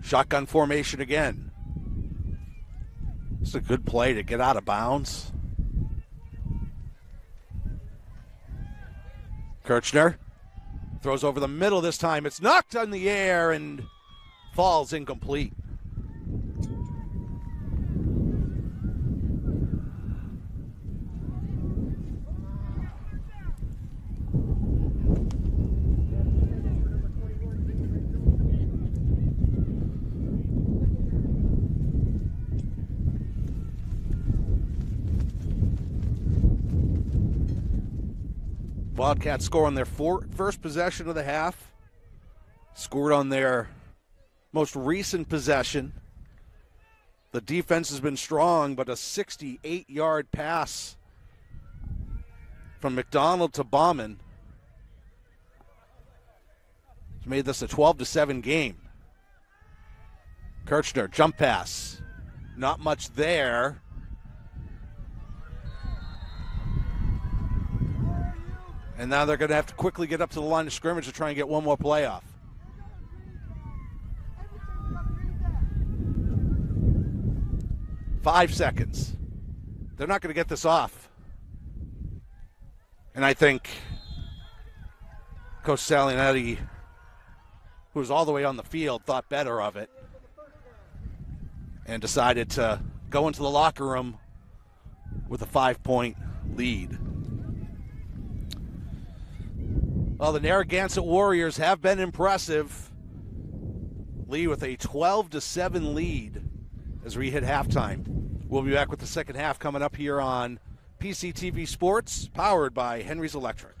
Shotgun formation again. It's a good play to get out of bounds. Kirchner throws over the middle this time. It's knocked in the air and falls incomplete. Wildcats score on their first possession of the half. Scored on their most recent possession. The defense has been strong, but a 68-yard pass from McDonald to Bauman has made this a 12-7 game. Kirchner, jump pass. Not much there. And now they're going to have to quickly get up to the line of scrimmage to try and get one more play off. Five seconds. They're not going to get this off. And I think Coach Salinetti, who was all the way on the field, thought better of it and decided to go into the locker room with a 5-point lead. Well, the Narragansett Warriors have been impressive. Lee with a 12-7 lead as we hit halftime. We'll be back with the second half coming up here on PCTV Sports, powered by Henry's Electric.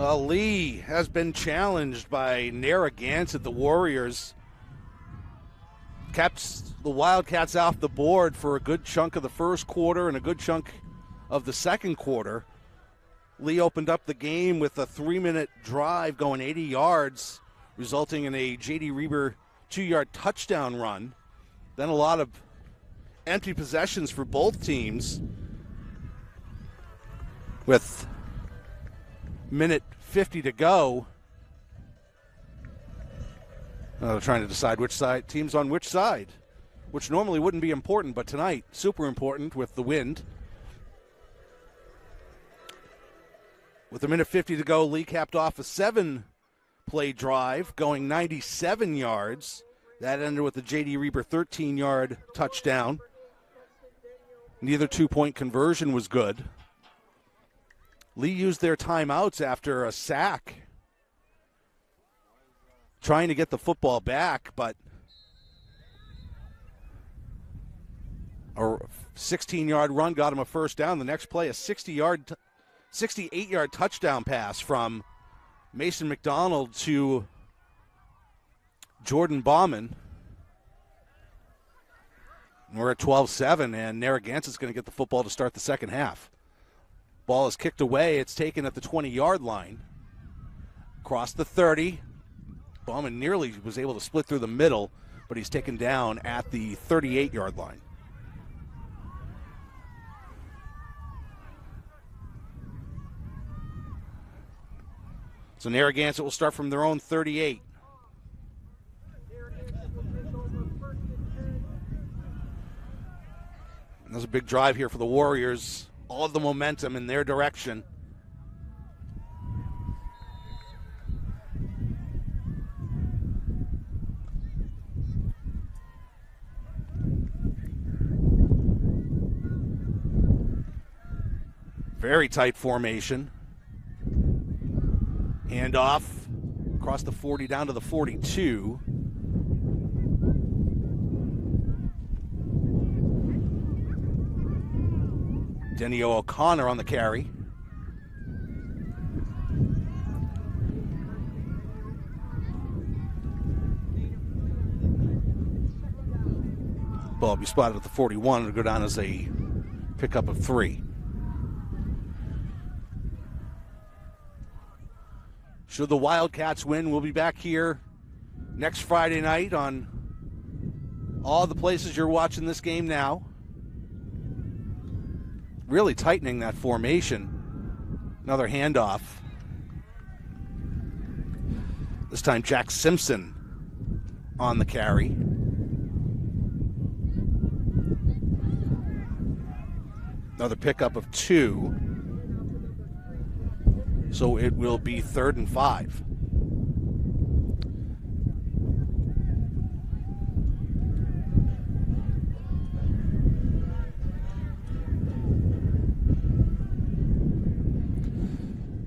Lee has been challenged by Narragansett. The Warriors kept the Wildcats off the board for a good chunk of the first quarter and a good chunk of the second quarter. Lee opened up the game with a 3-minute drive going 80 yards, resulting in a J.D. Reber 2-yard touchdown run. Then a lot of empty possessions for both teams with minute 50 to go. They're trying to decide which side, teams on which side, which normally wouldn't be important, but tonight, super important with the wind. With a minute 50 to go, Lee capped off a 7-play drive, going 97 yards. That ended with a J.D. Reber 13-yard touchdown. Neither two-point conversion was good. Lee used their timeouts after a sack, trying to get the football back, but a 16-yard run got him a first down. The next play, a 68-yard touchdown pass from Mason McDonald to Jordan Bauman. We're at 12-7, and Narragansett's going to get the football to start the second half. Ball is kicked away. It's taken at the 20-yard line. Across the 30. Bauman nearly was able to split through the middle, but he's taken down at the 38-yard line. So Narragansett will start from their own 38. And there's a big drive here for the Warriors. All of the momentum in their direction. Very tight formation. Handoff across the 40 down to the 42. Denio O'Connor on the carry. Ball will be spotted at the 41. It'll go down as a pickup of 3. Should the Wildcats win, we'll be back here next Friday night on all the places you're watching this game now. Really tightening that formation. Another handoff. This time Jack Simpson on the carry. Another pickup of 2. So it will be 3rd and 5.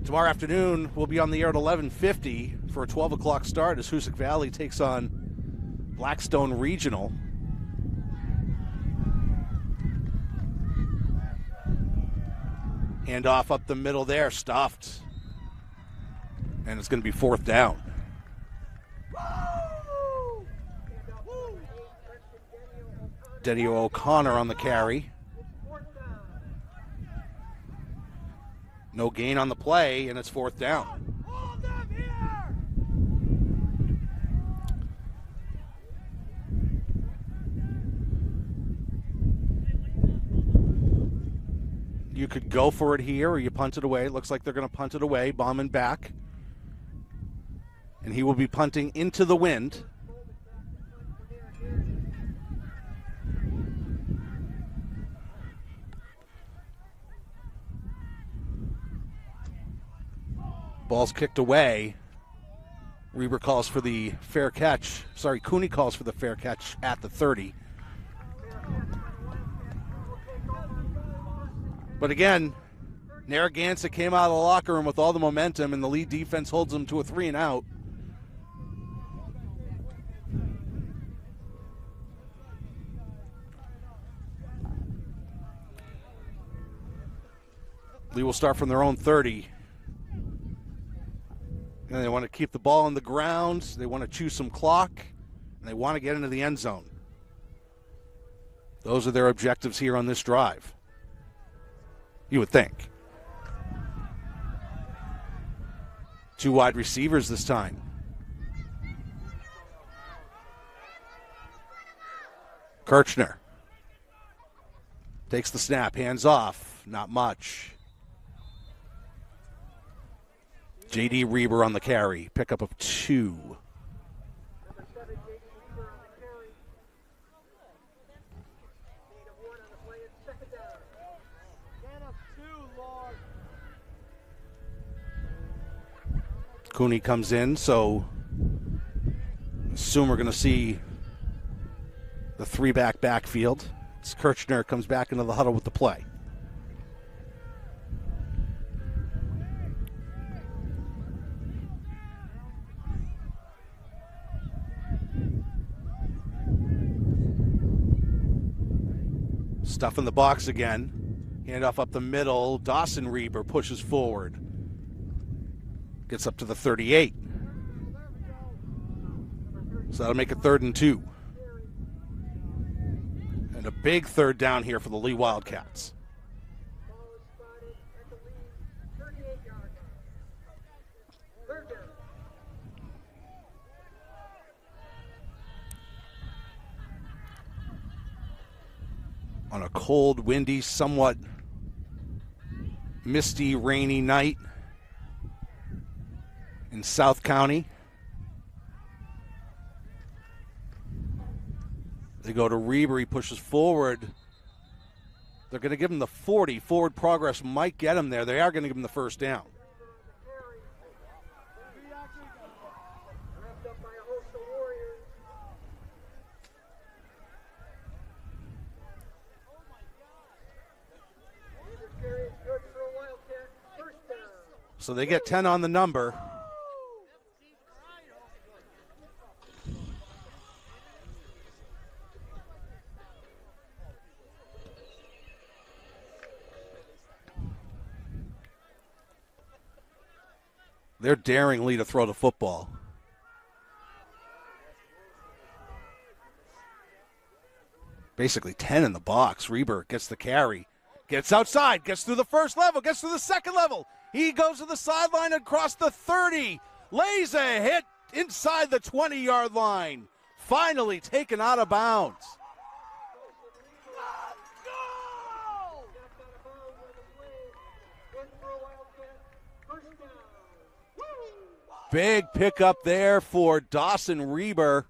Tomorrow afternoon, we'll be on the air at 11:50 for a 12 o'clock start as Hoosick Valley takes on Blackstone Regional. Handoff up the middle there, stuffed. And it's going to be 4th down. Denio O'Connor on the carry. No gain on the play, and it's 4th down. You could go for it here, or you punt it away. It looks like they're going to punt it away. Bauman back. And he will be punting into the wind. Ball's kicked away. Reber calls for the fair catch. Sorry, Cooney calls for the fair catch at the 30. But again, Narragansett came out of the locker room with all the momentum, and the lead defense holds them to a 3-and-out. Lee will start from their own 30. And they want to keep the ball on the ground. They want to chew some clock. And they want to get into the end zone. Those are their objectives here on this drive. You would think. 2 wide receivers this time. Kirchner takes the snap, hands off, not much. J.D. Reber on the carry, pickup of 2. Number 7, J.D. Reber on the carry. Gain of 1 on the play. It's second down. Gain of 2, Lord. Cooney comes in, so assume we're going to see the 3-back backfield. It's Kirchner comes back into the huddle with the play. Stuff in the box again. Handoff up the middle. Dawson Reber pushes forward. Gets up to the 38. So that'll make it 3rd and 2. And a big 3rd down here for the Lee Wildcats. Ball is spotted at the lead 38-yard line. 3rd down. On a cold, windy, somewhat misty, rainy night in South County. They go to Reber, he pushes forward. They're going to give him the 40. Forward progress might get him there. They are going to give him the 1st down. Wrapped up by a host of Warriors. Reber's carry is good for a Wildcat. 1st down. So they get 10 on the number. They're daring Lee to throw the football. Basically 10 in the box. Reber gets the carry. Gets outside. Gets through the 1st level. Gets through the 2nd level. He goes to the sideline across the 30. Lays a hit inside the 20-yard line. Finally taken out of bounds. Big pickup there for Dawson Reber.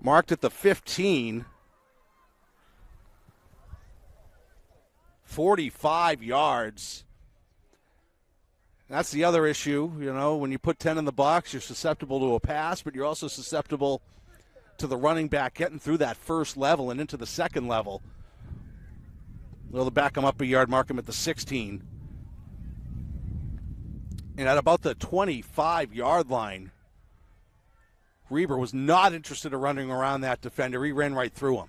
Marked at the 15. 45 yards. That's the other issue. You know, when you put 10 in the box, you're susceptible to a pass, but you're also susceptible to the running back getting through that 1st level and into the 2nd level. They'll back him up a yard, mark him at the 16. And at about the 25-yard line, Reber was not interested in running around that defender. He ran right through him.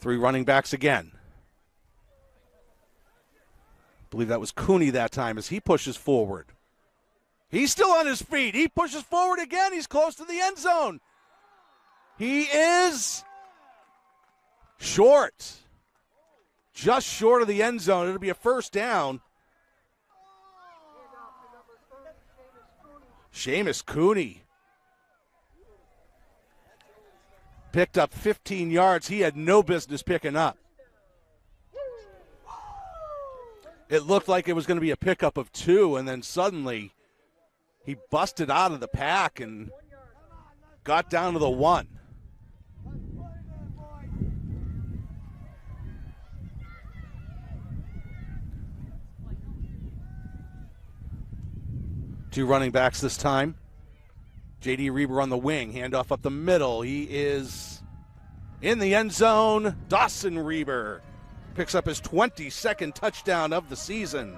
3 running backs again. I believe that was Cooney that time as he pushes forward. He's still on his feet. He pushes forward again. He's close to the end zone. He is short. Just short of the end zone. It'll be a 1st down. Seamus Cooney picked up 15 yards he had no business picking up. It looked like it was going to be a pickup of 2, and then suddenly he busted out of the pack and got down to the 1. Two running backs this time. J.D. Reber on the wing, handoff up the middle. He is in the end zone. Dawson Reber picks up his 22nd touchdown of the season.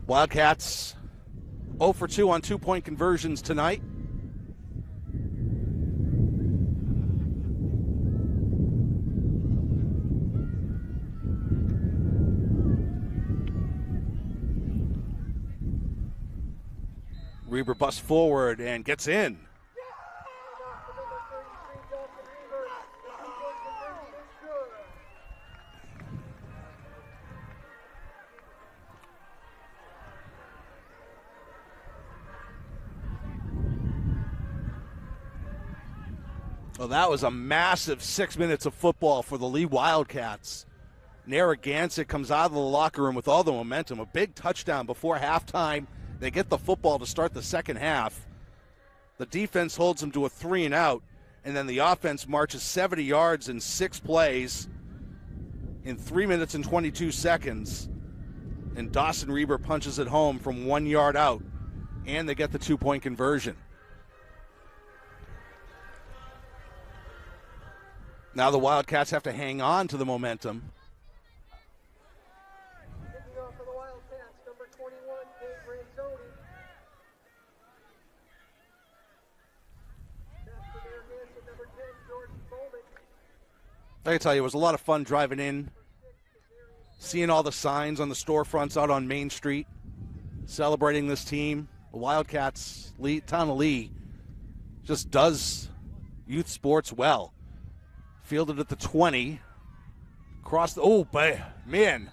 Wildcats 0 for 2 on 2-point conversions tonight. Reber busts forward and gets in. Well, that was a massive 6 minutes of football for the Lee Wildcats. Narragansett comes out of the locker room with all the momentum. A big touchdown before halftime. They get the football to start the second half. The defense holds them to a 3-and-out, and then the offense marches 70 yards in 6 plays in 3 minutes and 22 seconds. And Dawson Reber punches it home from 1 yard out, and they get the 2-point conversion. Now the Wildcats have to hang on to the momentum. Kicking off for the Wildcats, number 21, Gabe Ranzoni. That's for Narragansett, number 10, Jordan Bowman. I can tell you, it was a lot of fun driving in, seeing all the signs on the storefronts out on Main Street, celebrating this team. The Wildcats, town of Lee, just does youth sports well. Fielded at the 20. Man.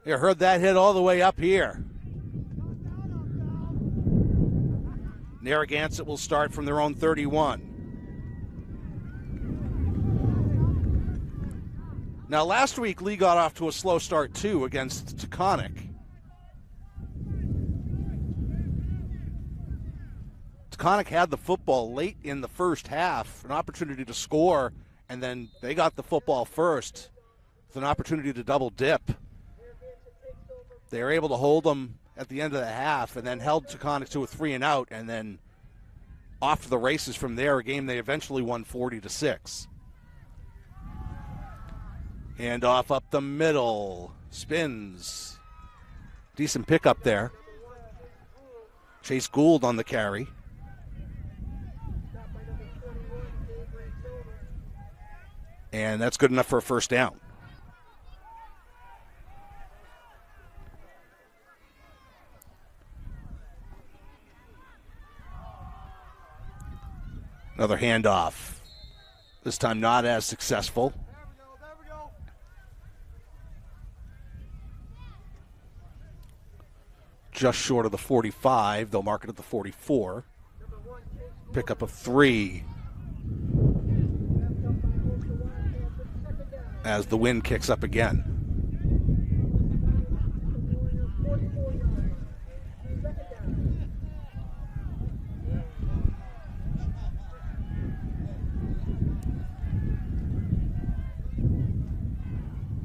You heard that hit all the way up here. Narragansett will start from their own 31. Now, last week, Lee got off to a slow start, too, against Taconic. Taconic had the football late in the first half, an opportunity to score, and then they got the football first with an opportunity to double dip. They were able to hold them at the end of the half and then held Taconic to a 3-and-out, and then off to the races from there, a game they eventually won 40-6. Hand off up the middle, spins. Decent pickup there. Chase Gould on the carry. And that's good enough for a first down. Another handoff. This time not as successful. There we go. Just short of the 45. They'll mark it at the 44. Pickup of 3. As the wind kicks up again.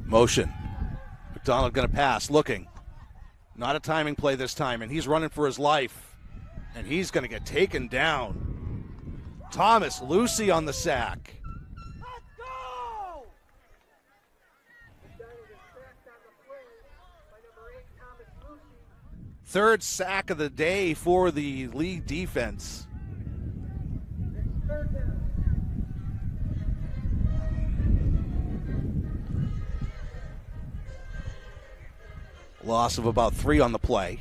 Motion. McDonald going to pass, looking. Not a timing play this time, and he's running for his life. And he's going to get taken down. Thomas Lucy on the sack. Third sack of the day for the Lee defense. Loss of about 3 on the play.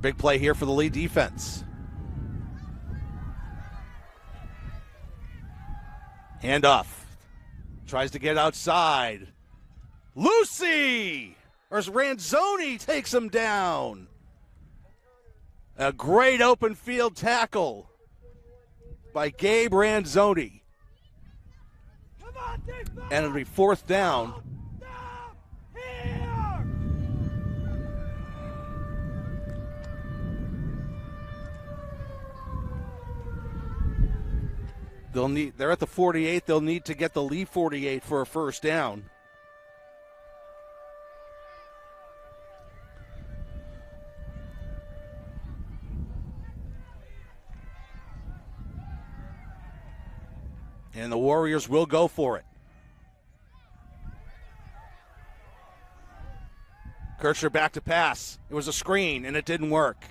Big play here for the Lee defense. Handoff. Tries to get outside. Lucy! Or Ranzoni takes him down. A great open field tackle by Gabe Ranzoni. And it'll be 4th down. They're at the 48. They'll need to get the Lee 48 for a first down. And the Warriors will go for it. Kirchner back to pass. It was a screen, and it didn't work.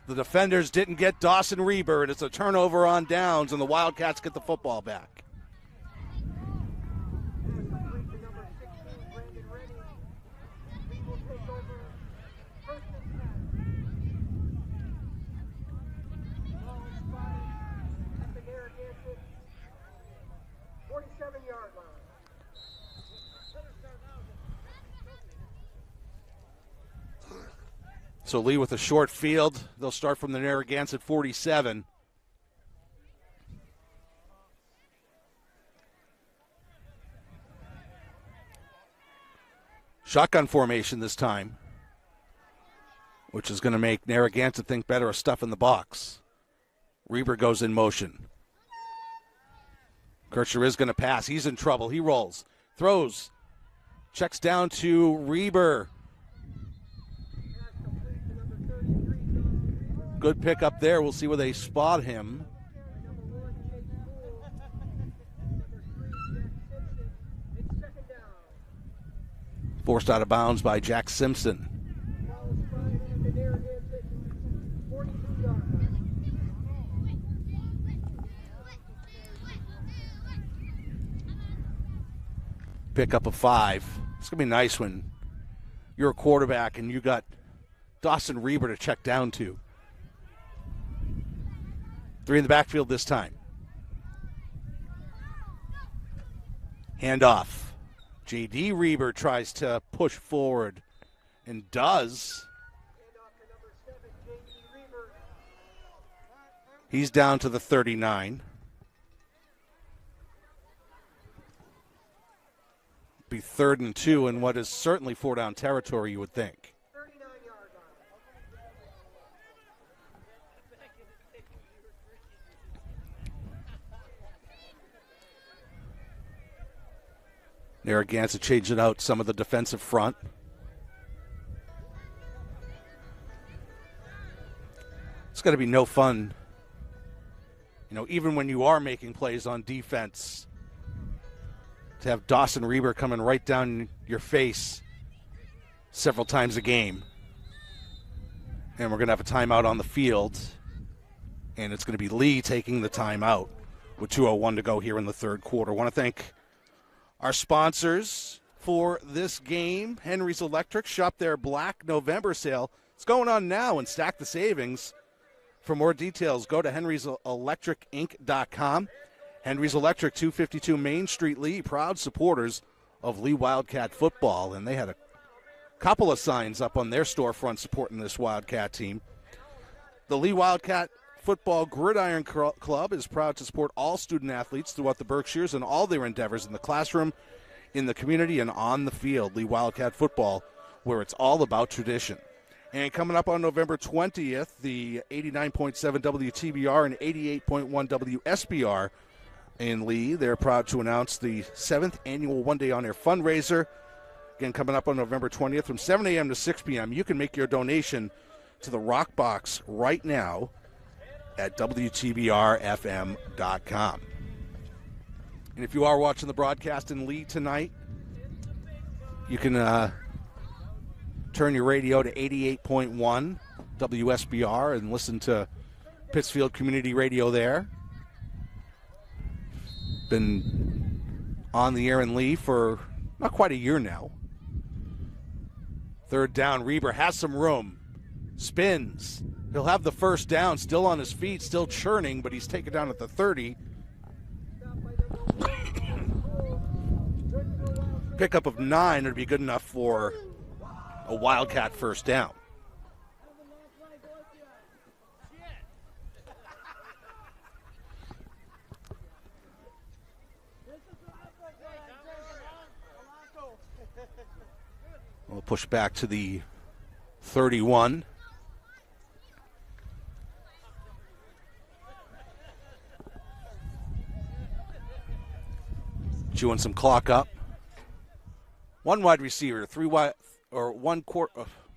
The defenders didn't get Dawson Reber, and it's a turnover on downs, and the Wildcats get the football back. So Lee with a short field. They'll start from the Narragansett 47. Shotgun formation this time, which is going to make Narragansett think better of stuff in the box. Reber goes in motion. Kirchner is going to pass. He's in trouble. He rolls, throws, checks down to Reber. Good pick up there. We'll see where they spot him. Forced out of bounds by Jack Simpson. Pick up a 5. It's going to be nice when you're a quarterback and you got Dawson Reber to check down to. 3 in the backfield this time. Handoff. J.D. Reber tries to push forward and does. He's down to the 39. Be 3rd and 2 in what is certainly 4-down territory, you would think. Narragansett changing out some of the defensive front. It's going to be no fun, even when you are making plays on defense, to have Dawson Reber coming right down your face several times a game. And we're going to have a timeout on the field, and it's going to be Lee taking the timeout with 2:01 to go here in the third quarter. I want to thank our sponsors for this game, Henry's Electric. Shop their Black November sale. It's going on now, and stack the savings. For more details, go to henryselectricinc.com. Henry's Electric, 252 Main Street, Lee, proud supporters of Lee Wildcat football, and they had a couple of signs up on their storefront supporting this Wildcat team. The Lee Wildcat Football Gridiron Club is proud to support all student athletes throughout the Berkshires and all their endeavors in the classroom, in the community, and on the field. Lee Wildcat football, where it's all about tradition. And coming up on November 20th, the 89.7 WTBR and 88.1 WSBR in Lee, they're proud to announce the 7th annual One Day On Air fundraiser. Again, coming up on November 20th from 7 a.m. to 6 p.m. You can make your donation to the Rock Box right now at WTBRFM.com. And if you are watching the broadcast in Lee tonight, you can turn your radio to 88.1 WSBR and listen to Pittsfield Community Radio there. Been on the air in Lee for not quite a year now. 3rd down, Reber has some room. Spins. He'll have the first down, still on his feet, still churning, but he's taken down at the 30. Pickup of 9 would be good enough for a Wildcat first down. We'll push back to the 31. Chewing some clock up. One wide receiver,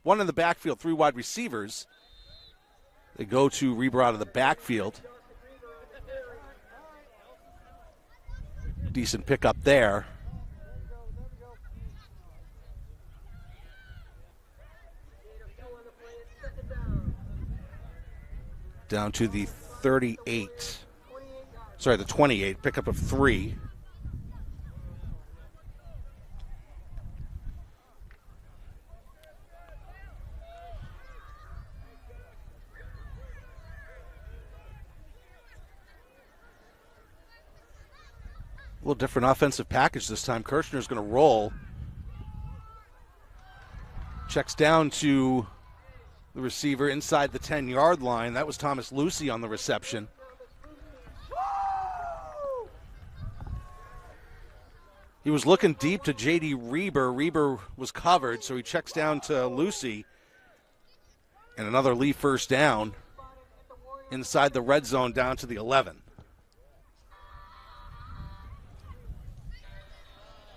one in the backfield, 3 wide receivers. They go to Reber out of the backfield. Decent pickup there. Down to the 38. Sorry, the 28. Pickup of 3. A little different offensive package this time. Kirchner's going to roll. Checks down to the receiver inside the 10-yard line. That was Thomas Lucy on the reception. He was looking deep to J.D. Reber. Reber was covered, so he checks down to Lucy. And another Lee first down inside the red zone down to the 11.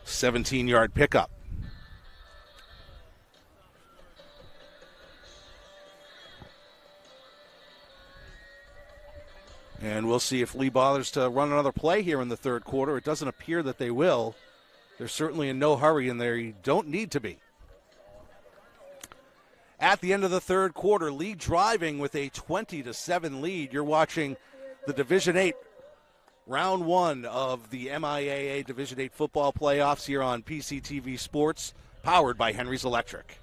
17-yard pickup. And we'll see if Lee bothers to run another play here in the third quarter. It doesn't appear that they will. They're certainly in no hurry, and they don't need to be. At the end of the third quarter, Lee driving with a 20-7 lead. You're watching the Division VIII Round 1 of the MIAA Division VIII football playoffs here on PCTV Sports, powered by Henry's Electric.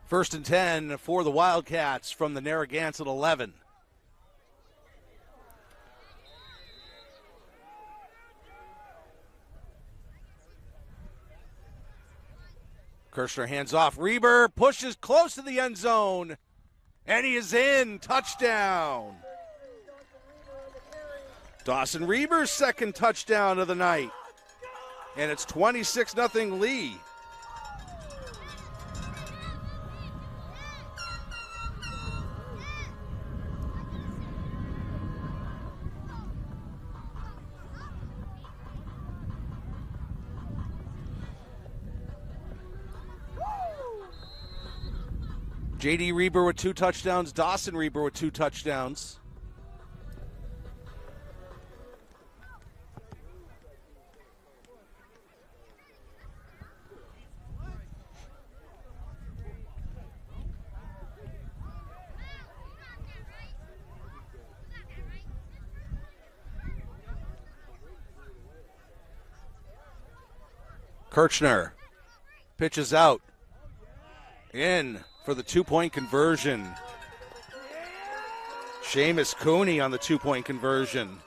First and 10 for the Wildcats from the Narragansett 11. Kirshner hands off. Reber pushes close to the end zone, and he is in. Touchdown. Dawson Reber's second touchdown of the night, and it's 26-0 Lee. J.D. Reber with 2 touchdowns. Dawson Reber with 2 touchdowns. Kirchner pitches out. In for the 2-point conversion. Seamus Cooney on the 2-point conversion.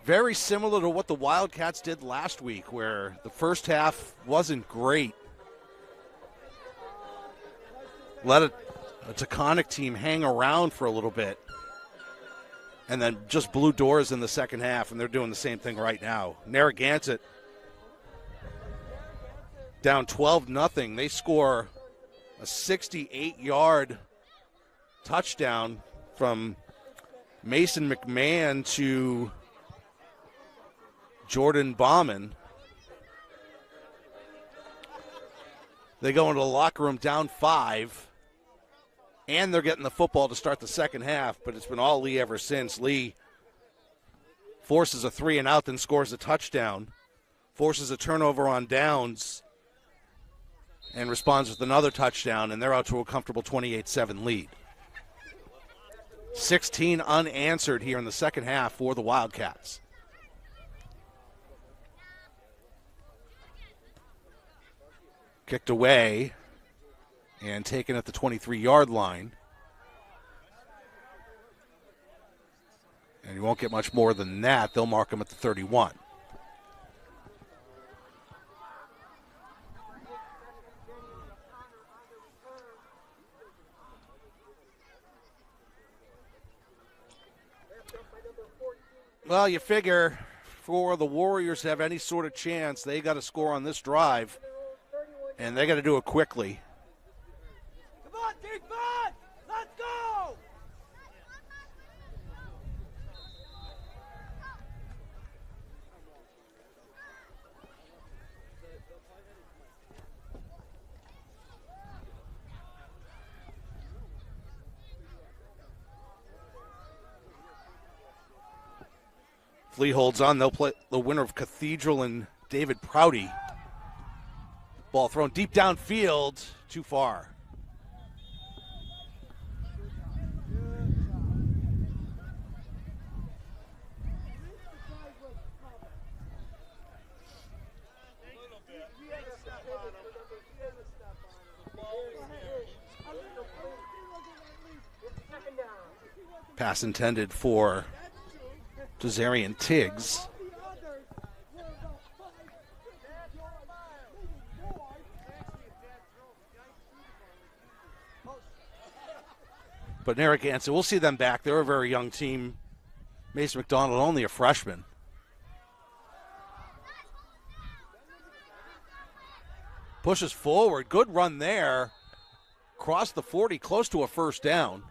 Very similar to what the Wildcats did last week, where the first half wasn't great. Let a Taconic team hang around for a little bit, and then just blew doors in the second half, and they're doing the same thing right now. Narragansett down 12-0. They score a 68-yard touchdown from Mason McMahon to Jordan Bauman. They go into the locker room down 5, and they're getting the football to start the second half, but it's been all Lee ever since. Lee forces a 3 and out, then scores a touchdown, forces a turnover on downs, and responds with another touchdown, and they're out to a comfortable 28-7 lead. 16 unanswered here in the second half for the Wildcats. Kicked away and taken at the 23-yard line. And you won't get much more than that. They'll mark him at the 31. Well, you figure for the Warriors to have any sort of chance, they got to score on this drive, and they got to do it quickly. Come on, defense! Let's go! Lee holds on. They'll play the winner of Cathedral and David Prouty. Ball thrown deep downfield, too far. Pass intended for Desarian Tiggs. But Narragansett, we'll see them back. They're a very young team. Mason McDonald, only a freshman. Pushes forward. Good run there. Crossed the 40, close to a first down.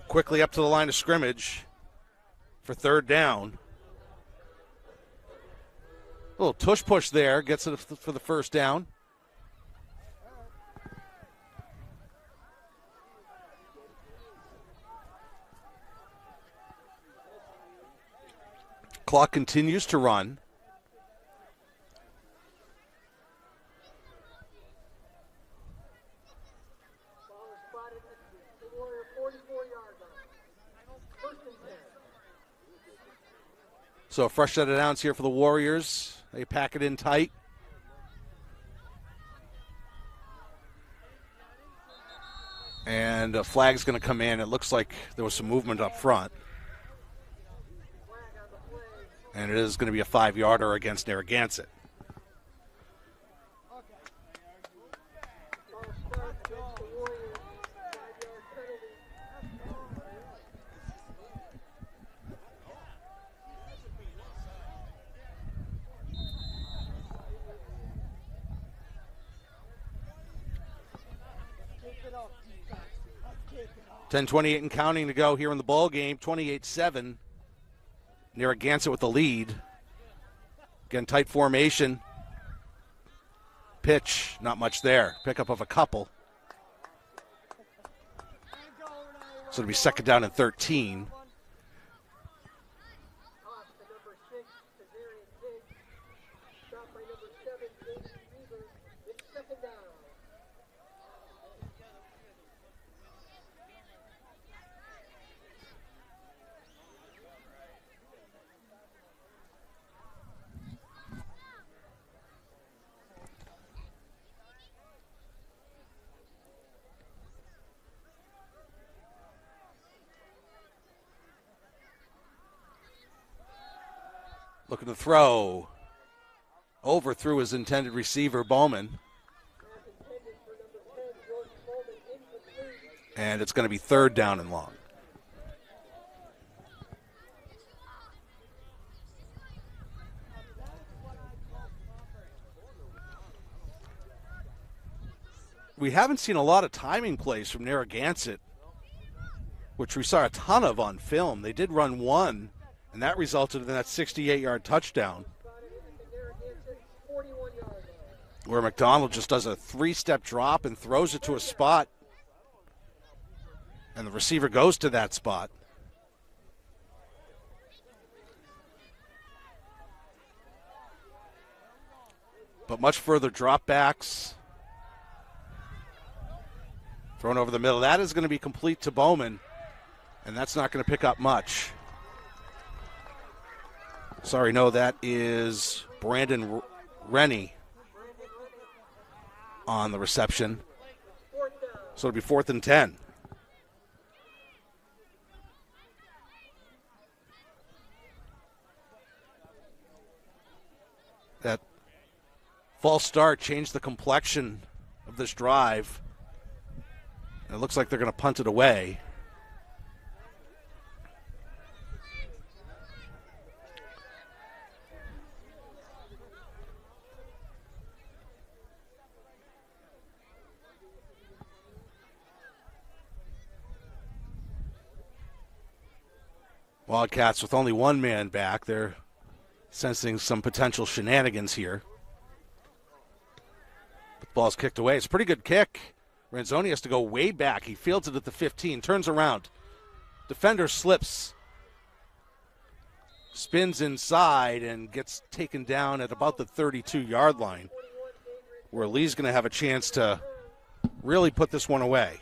Quickly up to the line of scrimmage for third down. A little tush push there, gets it for the first down. Clock continues to run. So a fresh set of downs here for the Warriors. They pack it in tight. And a flag's going to come in. It looks like there was some movement up front. And it is going to be a 5-yarder against Narragansett. .10:28 and counting to go here in the ball game. 28-7. Narragansett with the lead. Again, tight formation. Pitch, not much there. Pickup of a couple. So it'll be second down and 13. Looking to throw. Overthrew his intended receiver, Bowman. And it's going to be third down and long. we haven't seen a lot of timing plays from Narragansett, which we saw a ton of on film. They did run one, and that resulted in that 68-yard touchdown, where McDonald just does a three-step drop and throws it to a spot, and the receiver goes to that spot. But much further dropbacks. Thrown over the middle. That is going to be complete to Bowman, and that's not going to pick up much. Sorry, no, that is Brandon Rennie on the reception. So it'll be 4th and 10. That false start changed the complexion of this drive. And it looks like they're going to punt it away. Wildcats with only one man back. They're sensing some potential shenanigans here. The ball's kicked away. It's a pretty good kick. Ranzoni has to go way back. He fields it at the 15, turns around. Defender slips. Spins inside and gets taken down at about the 32-yard line, where Lee's going to have a chance to really put this one away.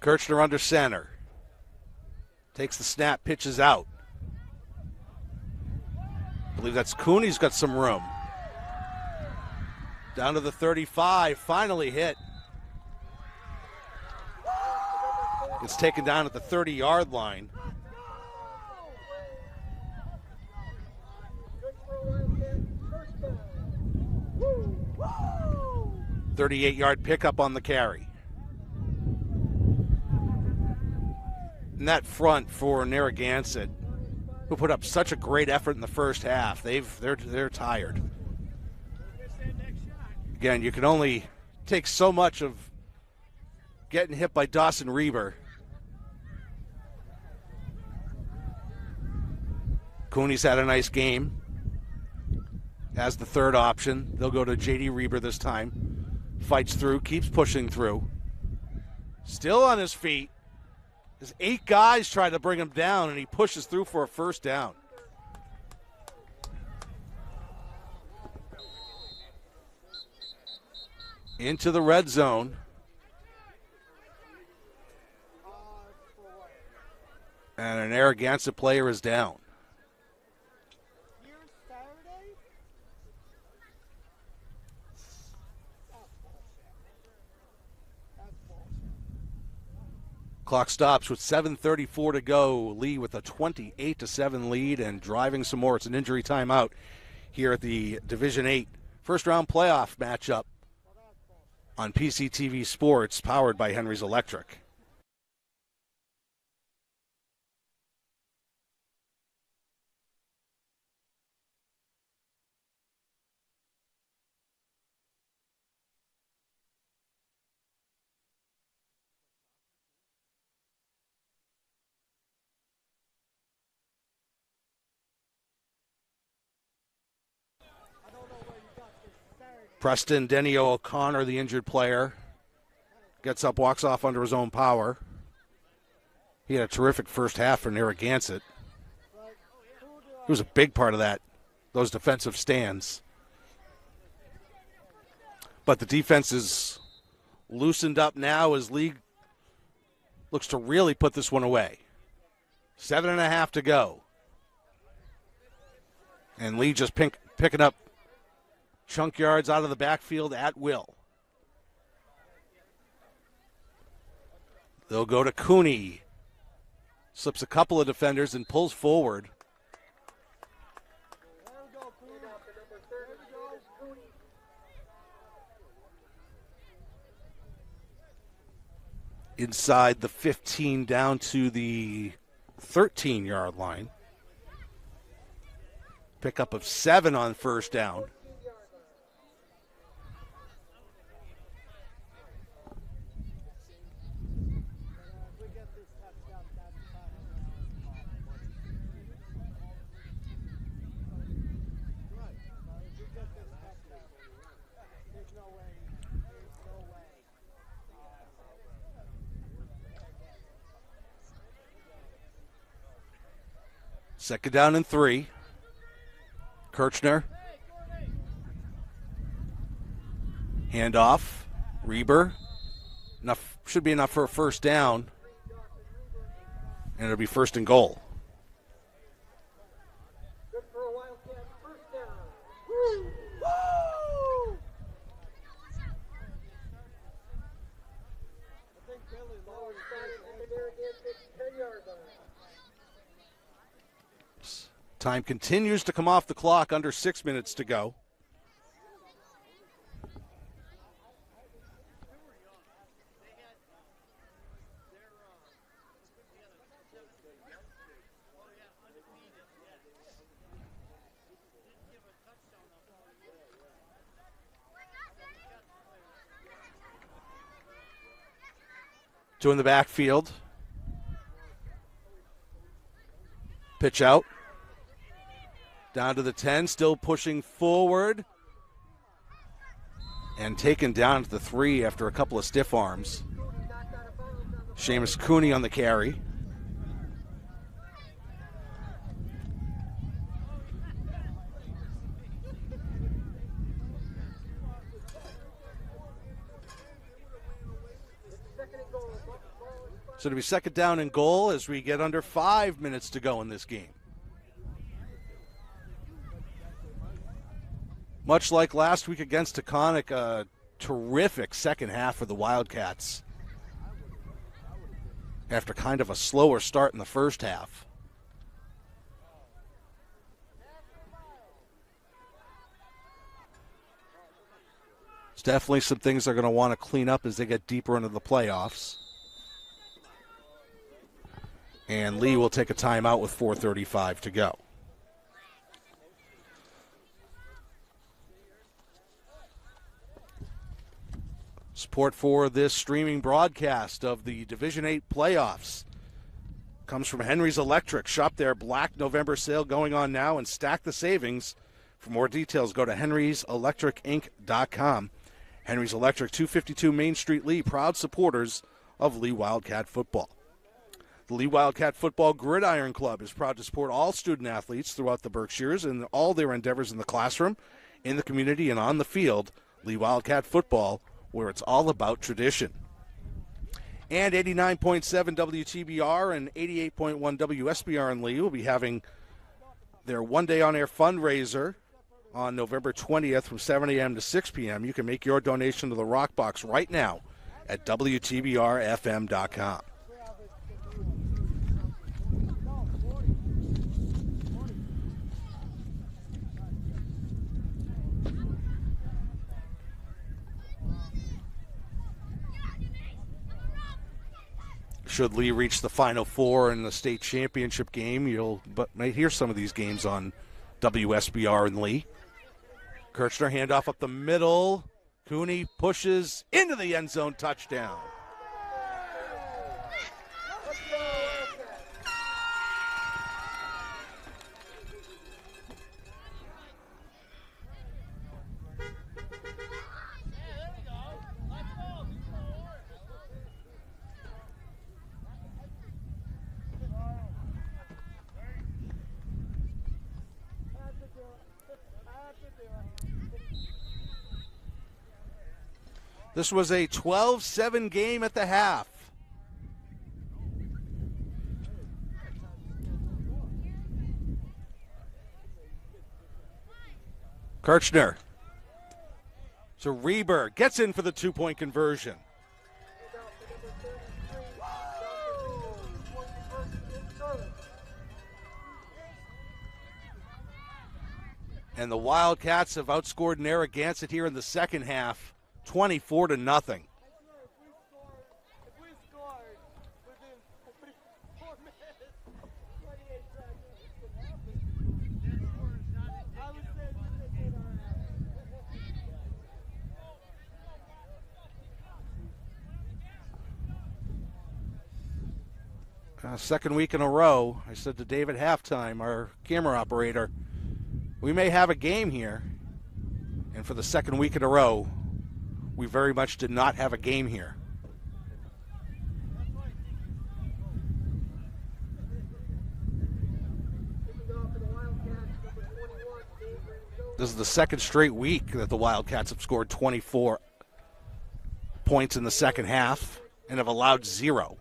Kirchner under center. Takes the snap, pitches out. I believe that's Cooney's got some room. Down to the 35, finally hit. It's taken down at the 30-yard line. "38-yard pickup on the carry." And that front for Narragansett, who put up such a great effort in the first half, they're tired. Again, you can only take so much of getting hit by Dawson Reber. Cooney's had a nice game as the third option. They'll go to J.D. Reber this time. Fights through, keeps pushing through. Still on his feet. His 8 guys try to bring him down, and he pushes through for a first down. Into the red zone. And an Narragansett player is down. Clock stops with 7:34 to go. Lee with a 28-7 lead and driving some more. It's an injury timeout here at the Division VIII first-round playoff matchup on PCTV Sports, powered by Henry's Electric. Preston Denio O'Connor, the injured player, gets up, walks off under his own power. He had a terrific first half for Narragansett. He was a big part of those defensive stands. But the defense is loosened up now as Lee looks to really put this one away. 7.5 to go. And Lee just picking up chunk yards out of the backfield at will. They'll go to Cooney. Slips a couple of defenders and pulls forward. Inside the 15 down to the 13-yard line. Pickup of 7 on first down. Second down and 3. Kirchner. Handoff. Reber. Should be enough for a first down. And it'll be first and goal. Good for a Wildcat first down. Woo! I think Billy Ball lowered is started at the Narragansett 10-yard line. Time continues to come off the clock, under 6 minutes to go. Two in the backfield. Pitch out. Down to the 10, still pushing forward. And taken down to the 3 after a couple of stiff arms. Seamus Cooney on the carry. So it'll be second down and goal as we get under 5 minutes to go in this game. Much like last week against Taconic, a terrific second half for the Wildcats after kind of a slower start in the first half. There's definitely some things they're going to want to clean up as they get deeper into the playoffs. And Lee will take a timeout with 4:35 to go. Support for this streaming broadcast of the Division VIII playoffs comes from Henry's Electric. Shop their Black November sale going on now and stack the savings. For more details, go to henryselectricinc.com. Henry's Electric, 252 Main Street, Lee, proud supporters of Lee Wildcat football. The Lee Wildcat Football Gridiron Club is proud to support all student athletes throughout the Berkshires in all their endeavors in the classroom, in the community, and on the field. Lee Wildcat Football, where it's all about tradition. And 89.7 WTBR and 88.1 WSBR in Lee will be having their one-day on-air fundraiser on November 20th from 7 a.m. to 6 p.m. You can make your donation to the Rock Box right now at WTBRFM.com. Should Lee reach the Final Four in the state championship game, might hear some of these games on WSBR and Lee. Kirchner handoff up the middle. Cooney pushes into the end zone, touchdown. This was a 12-7 game at the half. Kirchner. So Reber gets in for the 2-point conversion. And the Wildcats have outscored Narragansett here in the second half, 24-0. If we scored within 4 minutes, 28 seconds, it could happen. I would say it's in our Second week in a row, I said to Dave at halftime, our camera operator, we may have a game here. And for the second week in a row, we very much did not have a game here. This is the second straight week that the Wildcats have scored 24 points in the second half and have allowed 0.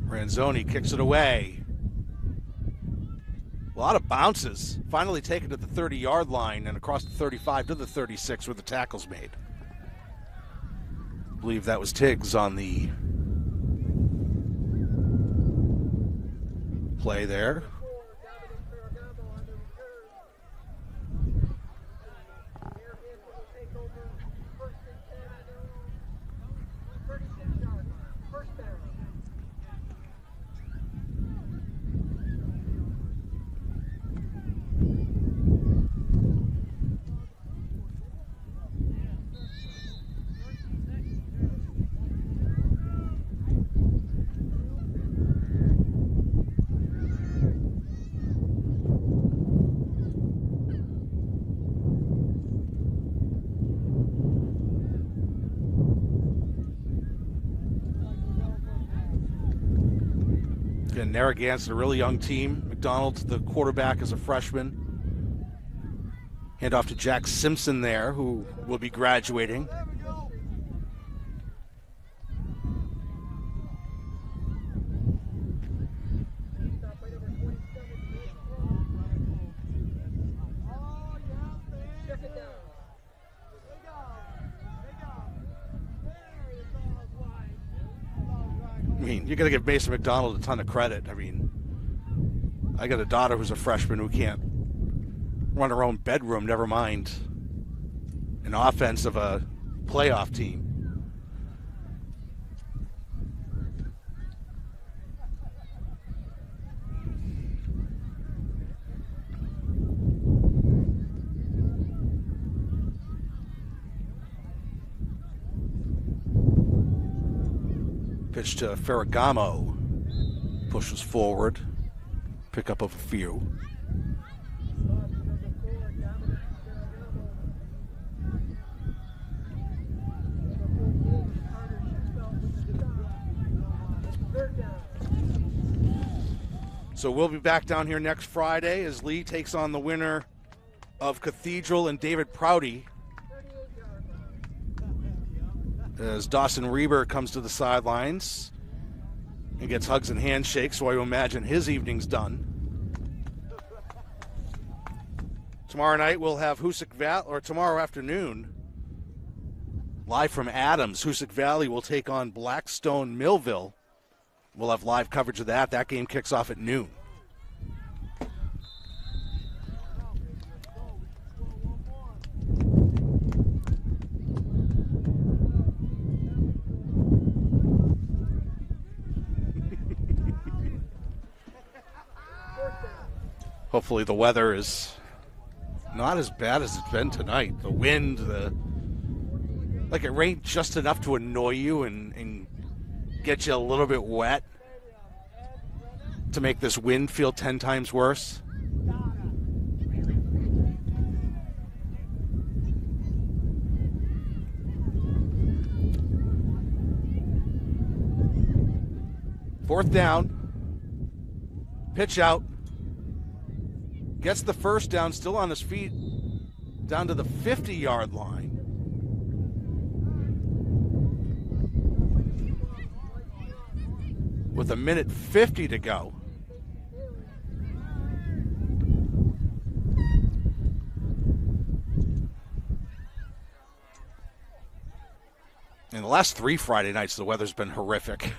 Ranzoni kicks it away. A lot of bounces. Finally taken to the 30-yard line and across the 35 to the 36 where the tackle's made. I believe that was Tiggs on the play there. Again, Narragansett, a really young team. McDonald's, the quarterback, is a freshman. Hand off to Jack Simpson there, who will be graduating. I mean, you got to give Mason McDonald a ton of credit. I mean, I got a daughter who's a freshman who can't run her own bedroom, never mind an offense of a playoff team. Pitch to Ferragamo. Pushes forward. Pick-up of a few. So we'll be back down here next Friday as Lee takes on the winner of Cathedral and David Prouty. As Dawson Reber comes to the sidelines and gets hugs and handshakes, so I imagine his evening's done. Tomorrow night we'll have Hoosick Valley, or tomorrow afternoon, live from Adams. Hoosick Valley will take on Blackstone Millville. We'll have live coverage of that. That game kicks off at noon. Hopefully the weather is not as bad as it's been tonight. The wind, like it rained just enough to annoy you and get you a little bit wet to make this wind feel 10 times worse. 4th down. Pitch out. Gets the first down, still on his feet, down to the 50-yard line. With 1:50 to go. In the last 3 Friday nights, the weather's been horrific.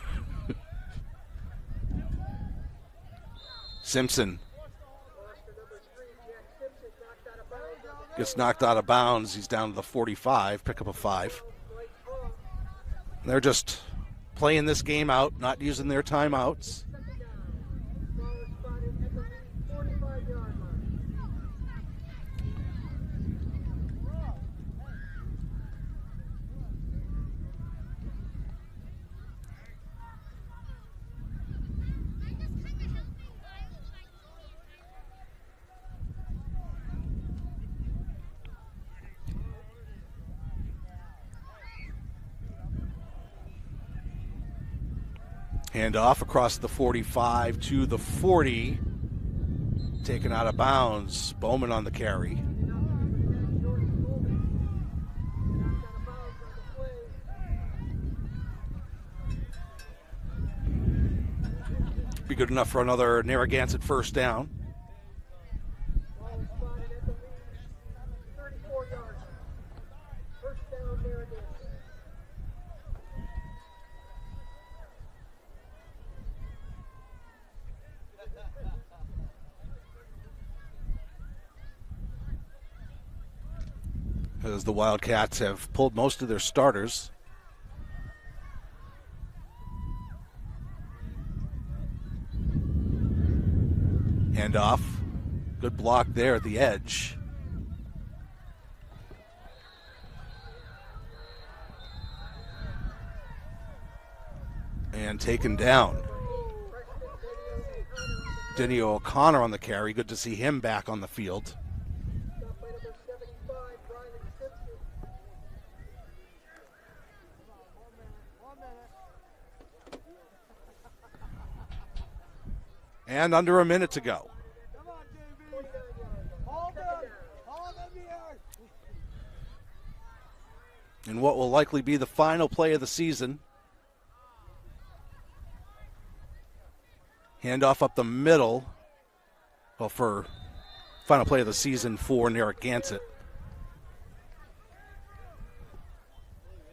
Simpson gets knocked out of bounds. He's down to the 45, pick up a 5. They're just playing this game out, not using their timeouts. Handoff across the 45 to the 40. Taken out of bounds. Bowman on the carry. Be good enough for another Narragansett first down. As the Wildcats have pulled most of their starters. Handoff. Good block there at the edge. And taken down. Denny O'Connor on the carry. Good to see him back on the field. And under a minute to go. Come on, JV. Hold on. Hold on the air. And what will likely be the final play of the season. Handoff up the middle. Well, for final play of the season for Narragansett.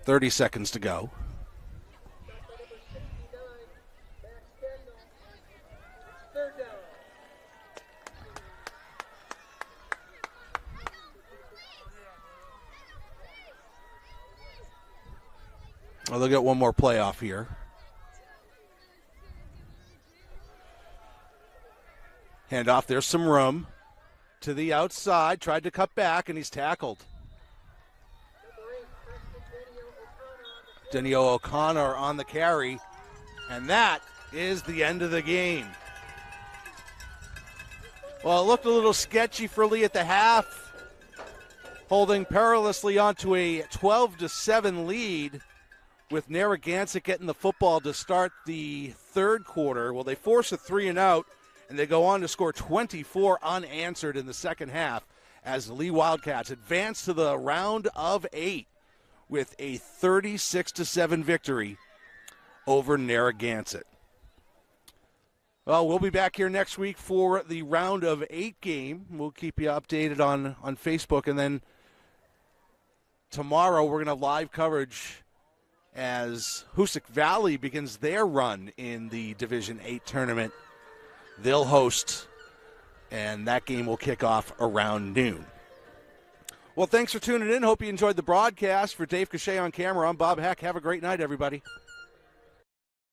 30 seconds to go. Well, they'll get one more playoff here. Handoff, there's some room. To the outside, tried to cut back, and he's tackled. Denny O'Connor on the carry, and that is the end of the game. Well, it looked a little sketchy for Lee at the half, holding perilously onto a 12-7 lead, with Narragansett getting the football to start the third quarter. Well, they force a 3-and-out, and they go on to score 24 unanswered in the second half as the Lee Wildcats advance to the round of 8 with a 36-7 victory over Narragansett. Well, we'll be back here next week for the round of 8 game. We'll keep you updated on Facebook, and then tomorrow we're going to have live coverage as Hoosick Valley begins their run in the Division 8 tournament. They'll host, and that game will kick off around noon. Well, thanks for tuning in. Hope you enjoyed the broadcast. For Dave Cachet on camera, I'm Bob Heck. Have a great night, everybody.